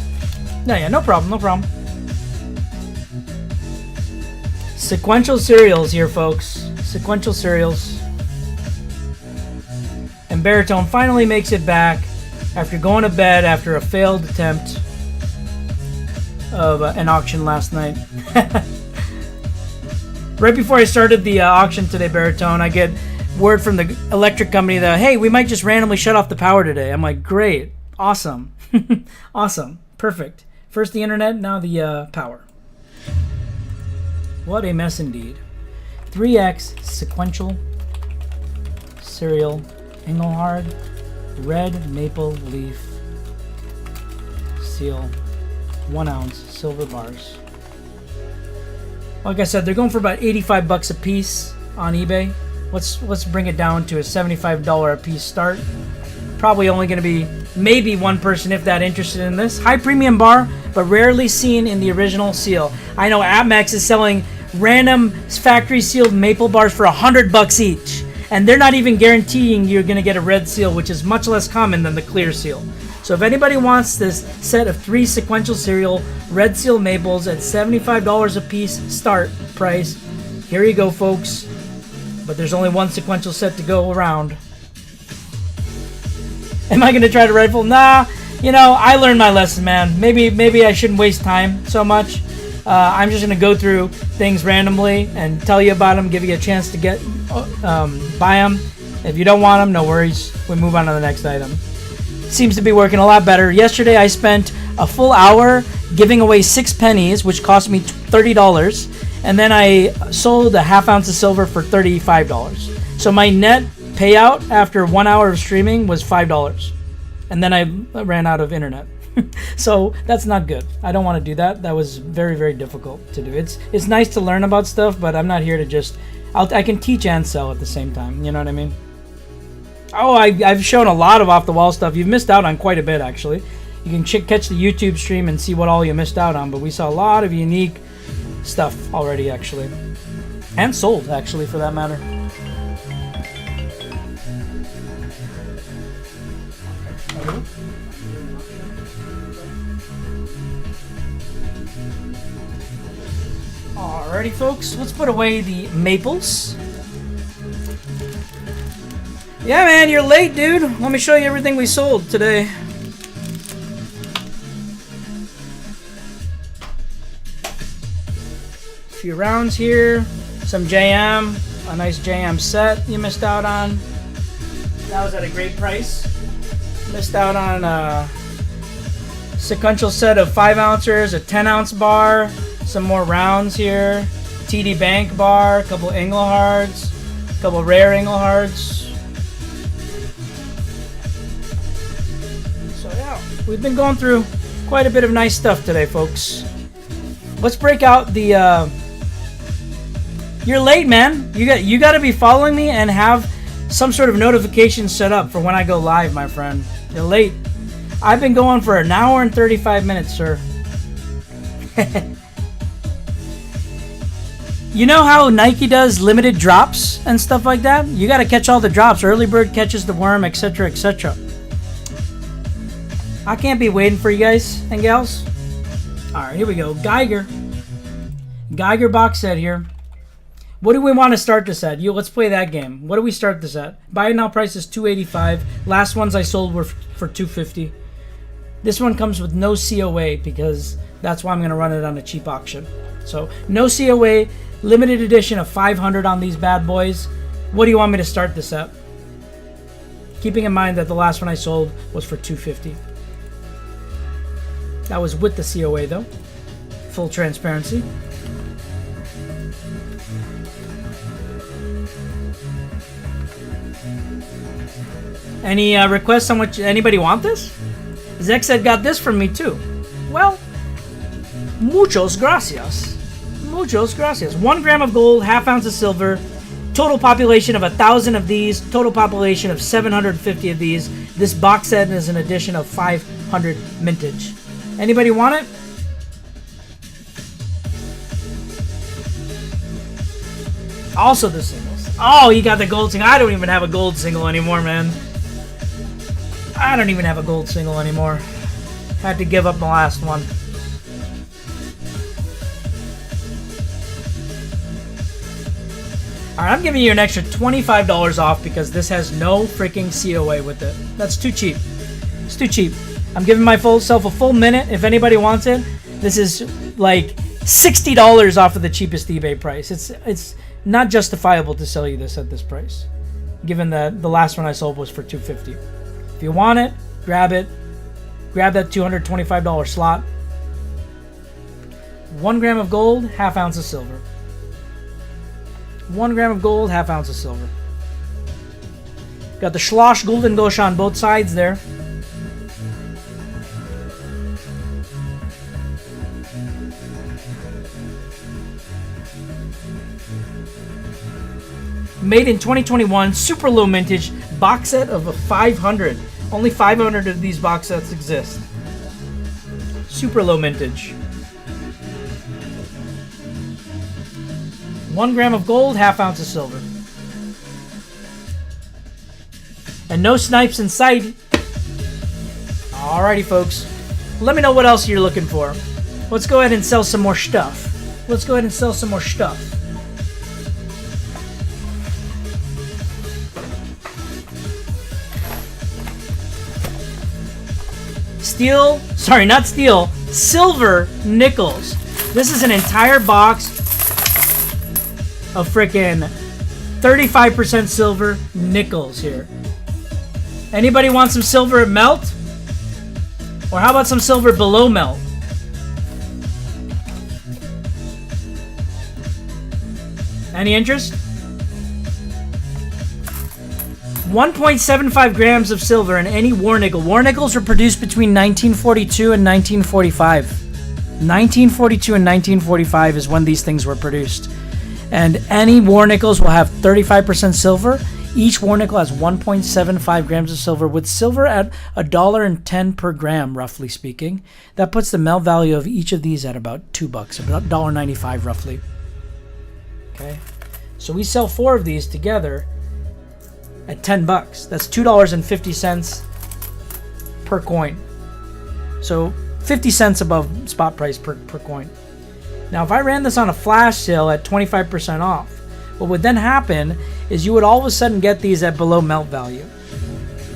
No, yeah, no problem, no problem. Sequential cereals here, folks. Sequential cereals. And Baritone finally makes it back after going to bed after a failed attempt of an auction last night. Right before I started the auction today, Baritone, I get word from the electric company that, hey, we might just randomly shut off the power today. I'm like, great, awesome. Awesome. Perfect. First the internet, now the power. What a mess indeed. 3X sequential cereal Engelhard red maple leaf seal 1 ounce silver bars. Like I said, they're going for about 85 bucks a piece on eBay. Let's bring it down to a $75 a piece start. Probably only going to be maybe one person, if that, interested in this. High premium bar, but rarely seen in the original seal. I know Atmax is selling random factory sealed maple bars for 100 bucks each, and they're not even guaranteeing you're going to get a red seal, which is much less common than the clear seal. So if anybody wants this set of 3 sequential cereal red seal maples at $75 a piece start price, here you go, folks. But there's only one sequential set to go around. Am I going to try to rifle? Nah, you know, I learned my lesson, man. Maybe I shouldn't waste time so much. I'm just going to go through things randomly and tell you about them, give you a chance to buy them. If you don't want them, no worries. We move on to the next item. Seems to be working a lot better. Yesterday I spent a full hour giving away 6 pennies, which cost me $30. And then I sold a half ounce of silver for $35. So my net payout after 1 hour of streaming was $5. And then I ran out of internet. So that's not good. I don't want to do that. That was very, very difficult to do. It's nice to learn about stuff, but I'm not here to just... I can teach and sell at the same time. You know what I mean? Oh, I've shown a lot of off-the-wall stuff. You've missed out on quite a bit, actually. You can catch the YouTube stream and see what all you missed out on. But we saw a lot of unique stuff already, actually. And sold, actually, for that matter. Alrighty, folks. Let's put away the maples. Yeah, man, you're late, dude. Let me show you everything we sold today. A few rounds here. Some JM. A nice JM set you missed out on. That was at a great price. Missed out on a sequential set of 5 ounces, a 10 ounce bar. Some more rounds here. TD Bank bar. A couple Engelhards. A couple rare Engelhards. We've been going through quite a bit of nice stuff today, folks. Let's break out the... You're late, man. You got to be following me and have some sort of notification set up for when I go live, my friend. You're late. I've been going for an hour and 35 minutes, sir. You know how Nike does limited drops and stuff like that? You got to catch all the drops. Early bird catches the worm, etc., etc. I can't be waiting for you guys and gals. Alright, here we go. Geiger box set here. What do we want to start this at? Let's play that game. What do we start this at? Buy now price is $285. Last ones I sold were for $250. This one comes with no COA because that's why I'm going to run it on a cheap auction. So, no COA, limited edition of 500 on these bad boys. What do you want me to start this at? Keeping in mind that the last one I sold was for $250. That was with the COA, though. Full transparency. Any requests on what... Anybody want this? Zek said got this from me, too. Well, muchos gracias. Muchos gracias. 1 gram of gold, half ounce of silver. Total population of 1,000 of these. Total population of 750 of these. This box set is an edition of 500 mintage. Anybody want it? Also the singles. Oh, you got the gold single. I don't even have a gold single anymore, man. I don't even have a gold single anymore. Had to give up the last one. Alright, I'm giving you an extra $25 off because this has no freaking COA with it. That's too cheap. It's too cheap. I'm giving myself a full minute. If anybody wants it, this is like $60 off of the cheapest eBay price. It's not justifiable to sell you this at this price, given that the last one I sold was for $250. If you want it, grab it. grab that $225 slot. 1 gram of gold, half ounce of silver. 1 gram of gold, half ounce of silver. Got the Schloss Gulden Gosh on both sides there. Made in 2021, super low mintage, box set of a 500. Only 500 of these box sets exist. Super low mintage. 1 gram of gold, half ounce of silver. And no snipes in sight. Alrighty, folks. Let me know what else you're looking for. Let's go ahead and sell some more stuff. Let's go ahead and sell some more stuff. Steel, sorry, not steel, silver nickels. This is an entire box of frickin' 35% silver nickels here. Anybody want some silver at melt? Or how about some silver below melt? Any interest? 1.75 grams of silver in any war nickel. War nickels were produced between 1942 and 1945. 1942 and 1945 is when these things were produced. And any war nickels will have 35% silver. Each war nickel has 1.75 grams of silver, with silver at $1.10 per gram, roughly speaking. That puts the melt value of each of these at about $2, about $1.95 roughly. Okay, so we sell 4 of these together at $10. That's $2.50 per coin. So 50 cents above spot price per coin. Now, if I ran this on a flash sale at 25% off, what would then happen is you would all of a sudden get these at below melt value.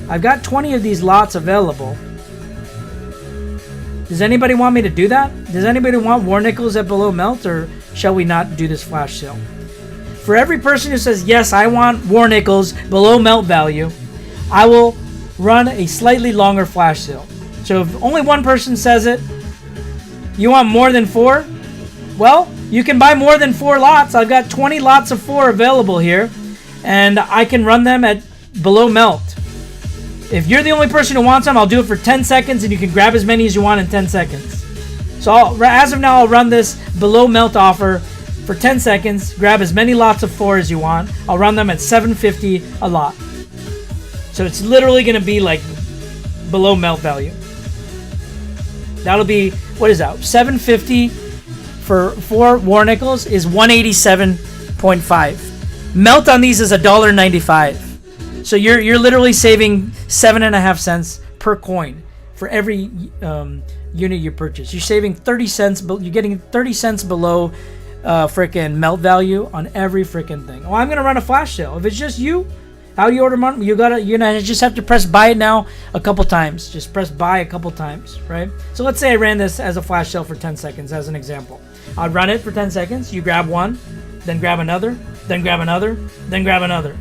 I've got 20 of these lots available. Does anybody want me to do that? Does anybody want war nickels at below melt, or shall we not do this flash sale? For every person who says, yes, I want war nickels below melt value, I will run a slightly longer flash sale. So if only one person says it, you want more than 4? Well, you can buy more than 4 lots. I've got 20 lots of 4 available here, and I can run them at below melt. If you're the only person who wants them, I'll do it for 10 seconds, and you can grab as many as you want in 10 seconds. So as of now, I'll run this below melt offer for 10 seconds. Grab as many lots of 4 as you want. I'll run them at $7.50 a lot. So it's literally going to be like below melt value. That'll be, what is that? $7.50 for 4 war nickels is $187.5. Melt on these is $1.95. So you're literally saving 7.5 cents per coin for every unit you purchase. You're saving 30 cents. You're getting 30 cents below frickin' melt value on every frickin' thing. Oh, I'm gonna run a flash sale. If it's just you, how do you order money? You're gonna just have to press buy it now a couple times. Just press buy a couple times, right? So let's say I ran this as a flash sale for 10 seconds as an example. I'd run it for 10 seconds. You grab one, then grab another, then grab another, then grab another,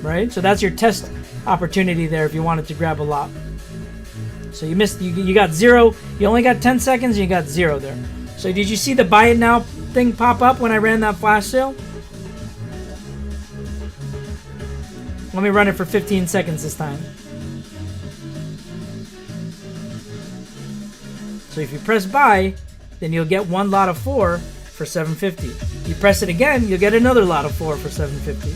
right? So that's your test opportunity there if you wanted to grab a lot. So you missed, you got 0. You only got 10 seconds and you got 0 there. So did you see the buy it now thing pop up when I ran that flash sale? Let me run it for 15 seconds this time. So if you press buy, then you'll get 1 lot of 4 for $7.50. You press it again, you'll get another lot of 4 for $7.50.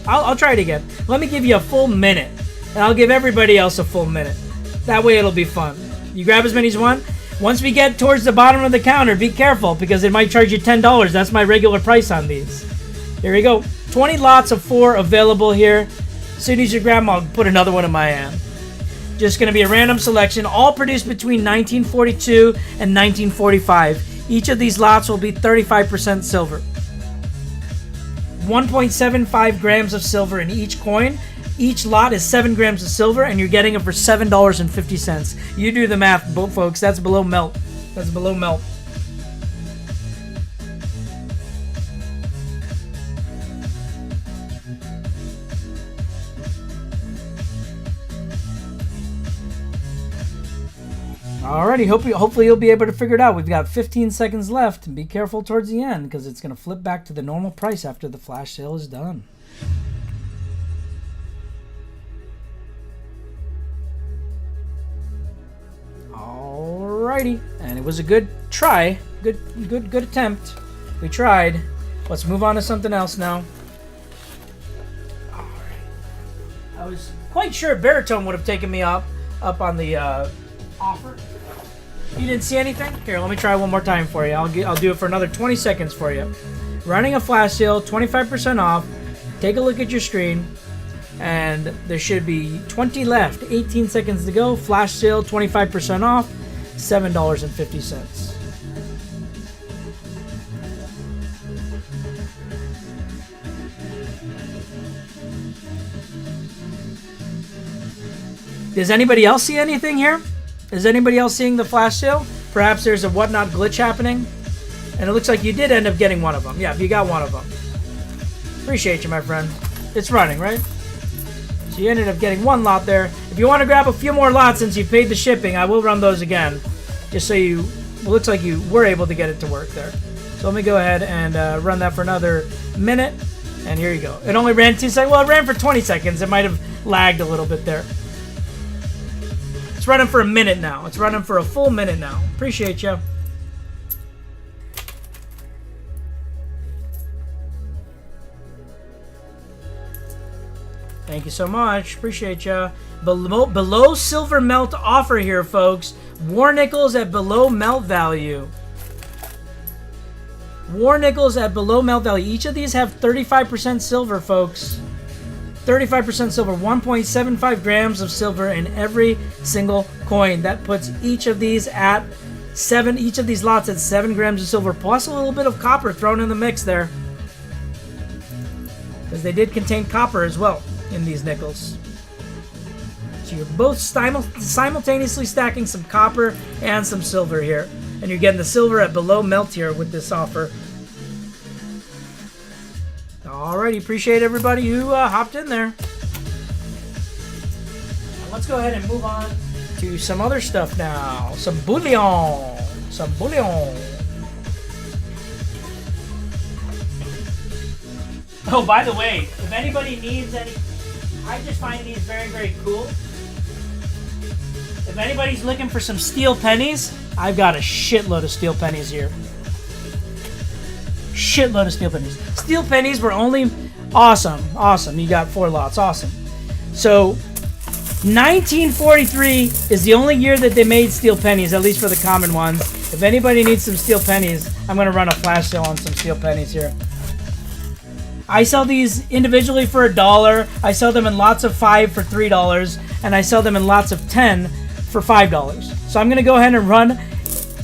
I'll try it again. Let me give you a full minute, and I'll give everybody else a full minute. That way it'll be fun. You grab as many as you want. Once we get towards the bottom of the counter, be careful because it might charge you $10. That's my regular price on these. Here we go. 20 lots of 4 available here. As soon as you grab them, I'll put another one in my hand. Just going to be a random selection, all produced between 1942 and 1945. Each of these lots will be 35% silver. 1.75 grams of silver in each coin. Each lot is 7 grams of silver, and you're getting it for $7.50. You do the math, folks. That's below melt. That's below melt. Alrighty, hopefully you'll be able to figure it out. We've got 15 seconds left. Be careful towards the end because it's going to flip back to the normal price after the flash sale is done. Alrighty, and it was a good try. Good attempt. We tried. Let's move on to something else now. Alright. I was quite sure Baritone would have taken me up on the offer. You didn't see anything? Here, let me try one more time for you. I'll do it for another 20 seconds for you. Running a flash sale, 25% off. Take a look at your screen. And there should be 20 left. 18 seconds to go. Flash sale, 25% off. $7.50. Does anybody else see anything here? Is anybody else seeing the flash sale? Perhaps there's a whatnot glitch happening. And it looks like you did end up getting one of them. Yeah, you got one of them. Appreciate you, my friend. It's running, right? So you ended up getting one lot there. If you want to grab a few more lots since you paid the shipping, I will run those again. Just so you... It looks like you were able to get it to work there. So let me go ahead and run that for another minute. And here you go. It only ran 2 seconds. Well, it ran for 20 seconds. It might have lagged a little bit there. It's running for a minute now. It's running for a full minute now. Appreciate you. Thank you so much. Appreciate you. Below silver melt offer here, folks. War nickels at below melt value. War nickels at below melt value. Each of these have 35% silver, folks. 35% silver, 1.75 grams of silver in every single coin. That puts each of these at each of these lots at 7 grams of silver, plus a little bit of copper thrown in the mix there. Because they did contain copper as well in these nickels. So you're both simultaneously stacking some copper and some silver here. And you're getting the silver at below melt here with this offer. Alrighty, appreciate everybody who hopped in there. Now let's go ahead and move on to some other stuff now. Some bullion. Some bullion. Oh, by the way, if anybody needs any... I just find these very, very cool. If anybody's looking for some steel pennies, I've got a shitload of steel pennies here. Shitload of steel pennies. Steel pennies were only... Awesome. You got 4 lots. Awesome. So, 1943 is the only year that they made steel pennies, at least for the common ones. If anybody needs some steel pennies, I'm going to run a flash sale on some steel pennies here. I sell these individually for $1. I sell them in lots of 5 for $3. And I sell them in lots of 10 for $5. So I'm going to go ahead and run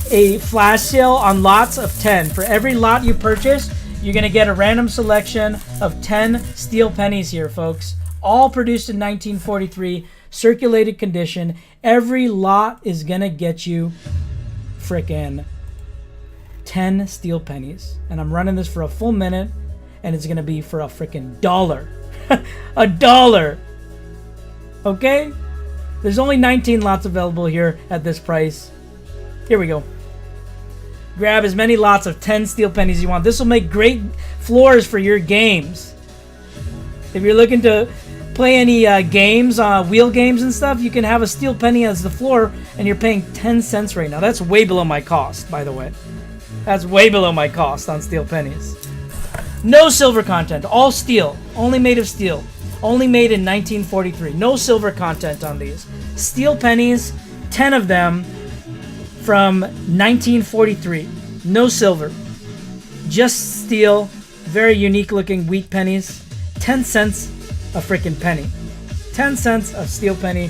a flash sale on lots of 10. For every lot you purchase, you're going to get a random selection of 10 steel pennies here, folks. All produced in 1943, circulated condition. Every lot is going to get you frickin' 10 steel pennies. And I'm running this for a full minute, and it's going to be for a frickin' $1. $1! Okay? There's only 19 lots available here at this price. Here we go. Grab as many lots of 10 steel pennies as you want. This will make great floors for your games. If you're looking to play any games, wheel games and stuff, you can have a steel penny as the floor, and you're paying 10 cents right now. That's way below my cost, by the way. That's way below my cost on steel pennies. No silver content. All steel. Only made of steel. Only made in 1943. No silver content on these. Steel pennies, 10 of them from 1943. No silver. Just steel. Very unique looking wheat pennies. 10 cents a freaking penny. 10 cents of steel penny.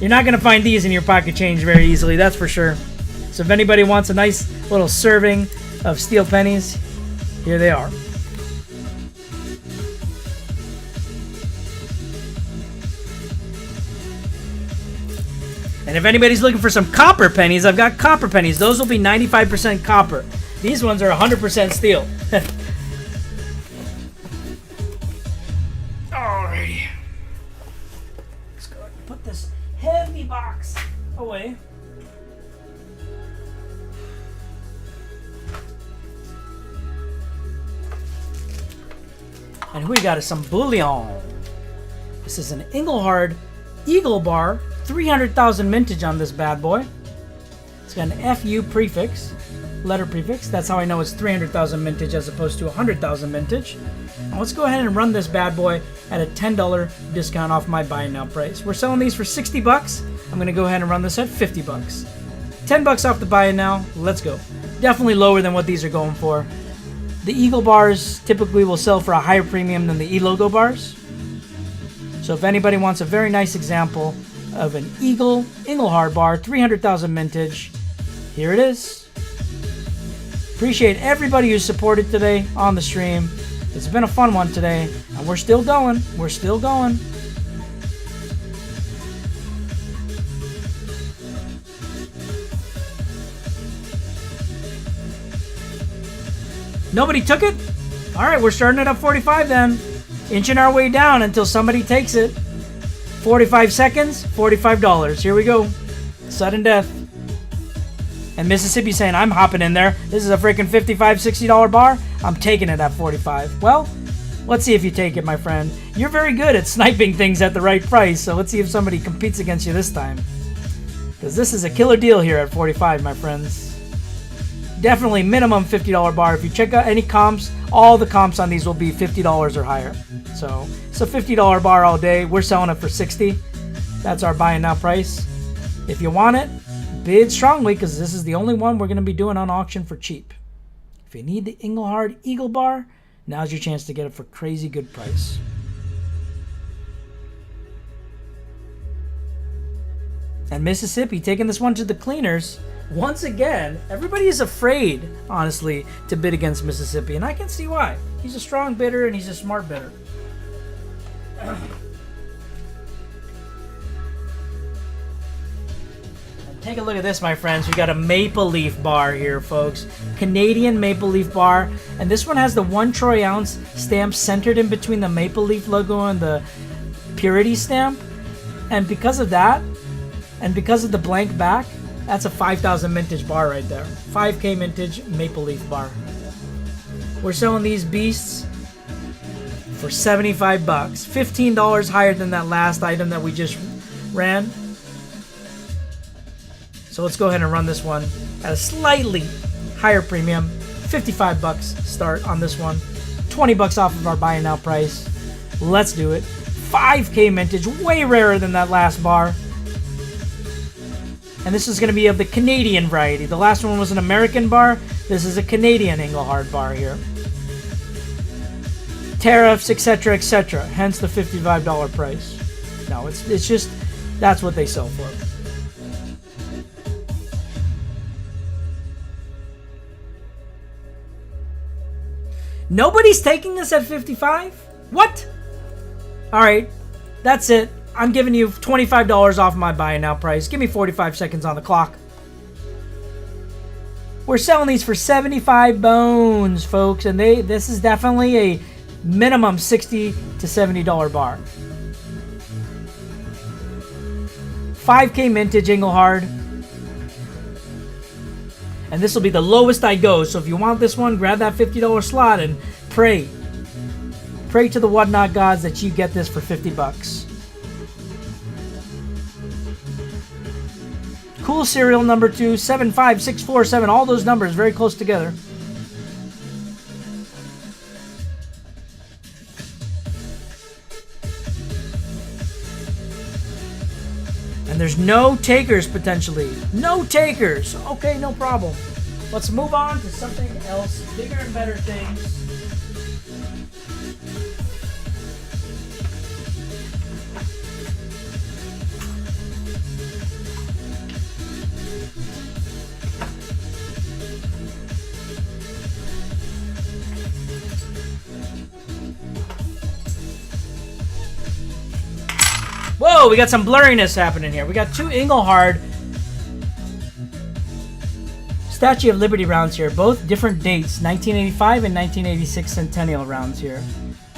You're not going to find these in your pocket change very easily, that's for sure. So if anybody wants a nice little serving of steel pennies, here they are. And if anybody's looking for some copper pennies, I've got copper pennies. Those will be 95% copper. These ones are 100% steel. Alrighty. Let's go ahead and put this heavy box away. And we got some Bullion. This is an Engelhard Eagle Bar, 300,000 mintage on this bad boy. It's got an FU prefix, letter prefix. That's how I know it's 300,000 mintage as opposed to 100,000 mintage. Now let's go ahead and run this bad boy at a $10 discount off my buy now price. We're selling these for 60 bucks. I'm going to go ahead and run this at 50 bucks. 10 bucks off the buy now. Let's go. Definitely lower than what these are going for. The Eagle bars typically will sell for a higher premium than the E-logo bars. So if anybody wants a very nice example of an Engelhard bar, 300,000 mintage, here it is. Appreciate everybody who supported today on the stream. It's been a fun one today, and we're still going. We're still going. Nobody took it? All right, we're starting it at 45 then. Inching our way down until somebody takes it. 45 seconds, $45. Here we go. Sudden death. And Mississippi saying, I'm hopping in there. This is a freaking $55, $60 bar. I'm taking it at 45. Well, let's see if you take it, my friend. You're very good at sniping things at the right price, so let's see if somebody competes against you this time. Because this is a killer deal here at 45, my friends. Definitely minimum $50 bar. If you check out any comps, all the comps on these will be $50 or higher. So it's a $50 bar all day. We're selling it for 60. That's our buying now price. If you want it, bid strongly because this is the only one we're going to be doing on auction for cheap. If you need the Engelhard Eagle Bar, now's your chance to get it for crazy good price. And Mississippi taking this one to the cleaners. Once again, everybody is afraid, honestly, to bid against Mississippi, and I can see why. He's a strong bidder and he's a smart bidder. And take a look at this, my friends. We got a maple leaf bar here, folks. Canadian maple leaf bar, and this one has the 1 troy ounce stamp centered in between the maple leaf logo and the purity stamp. And because of that, and because of the blank back, that's a 5,000 mintage bar right there. 5K mintage maple leaf bar. We're selling these beasts for 75 bucks. $15 higher than that last item that we just ran. So let's go ahead and run this one at a slightly higher premium. 55 bucks start on this one. 20 bucks off of our buy now price. Let's do it. 5K mintage, way rarer than that last bar. And this is going to be of the Canadian variety. The last one was an American bar. This is a Canadian Engelhard bar here. Tariffs, etc., etc. Hence the $55 price. No, it's just, that's what they sell for. Nobody's taking this at 55? What? All right, that's it. I'm giving you $25 off my buy now price. Give me 45 seconds on the clock. We're selling these for 75 bones, folks, and this is definitely a minimum $60 to $70 bar. 5K mintage Engelhard. And this will be the lowest I go. So if you want this one, grab that $50 slot and pray. Pray to the whatnot gods that you get this for 50 bucks. Cool serial number 2, 75647. All those numbers very close together. And there's no takers potentially. No takers. Okay, no problem. Let's move on to something else. Bigger and better things. Whoa, we got some blurriness happening here. We got 2 Engelhard Statue of Liberty rounds here. Both different dates, 1985 and 1986 Centennial rounds here.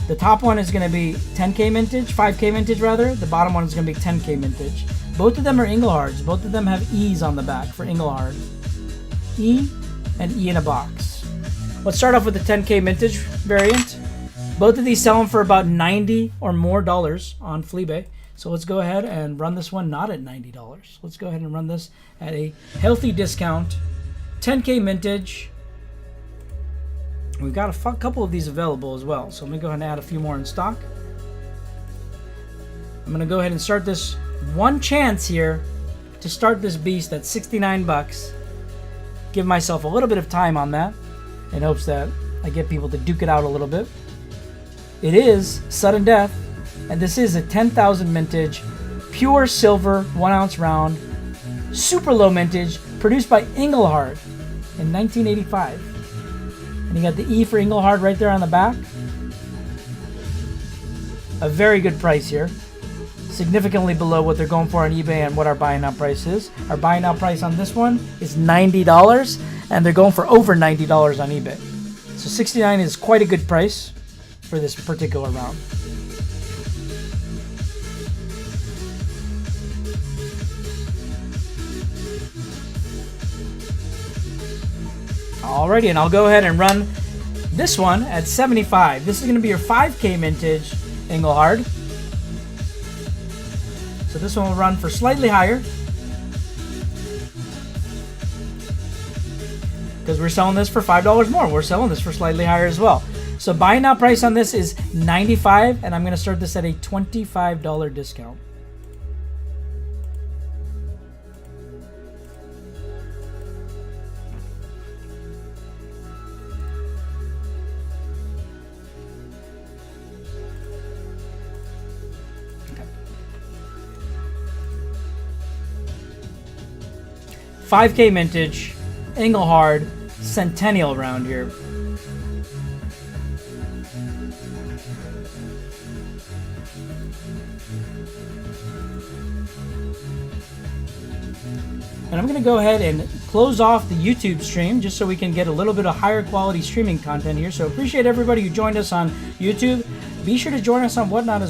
The top one is going to be 10K mintage, 5K mintage rather. The bottom one is going to be 10K mintage. Both of them are Engelhards. Both of them have E's on the back for Engelhard. E and E in a box. Let's start off with the 10K mintage variant. Both of these selling for about $90 or more on Fleabay. So let's go ahead and run this one not at $90. Let's go ahead and run this at a healthy discount. 10K mintage. We've got a couple of these available as well. So I'm going to go ahead and add a few more in stock. I'm going to go ahead and start this one chance here to start this beast at 69 bucks. Give myself a little bit of time on that in hopes that I get people to duke it out a little bit. It is sudden death, and this is a 10,000 mintage, pure silver 1 ounce round, super low mintage, produced by Engelhard in 1985. And you got the E for Engelhard right there on the back. A very good price here. Significantly below what they're going for on eBay and what our buying out price is. Our buying out price on this one is $90, and they're going for over $90 on eBay. So 69 is quite a good price for this particular round. Alrighty, and I'll go ahead and run this one at 75. This is going to be your 5K mintage Engelhard. So this one will run for slightly higher because we're selling this for $5 more. We're selling this for slightly higher as well. So buying out price on this is $95, and I'm going to start this at a $25 discount. Okay. 5K mintage, Engelhard, Centennial round here. And I'm going to go ahead and close off the YouTube stream just so we can get a little bit of higher quality streaming content here. So appreciate everybody who joined us on YouTube. Be sure to join us on Whatnot as well.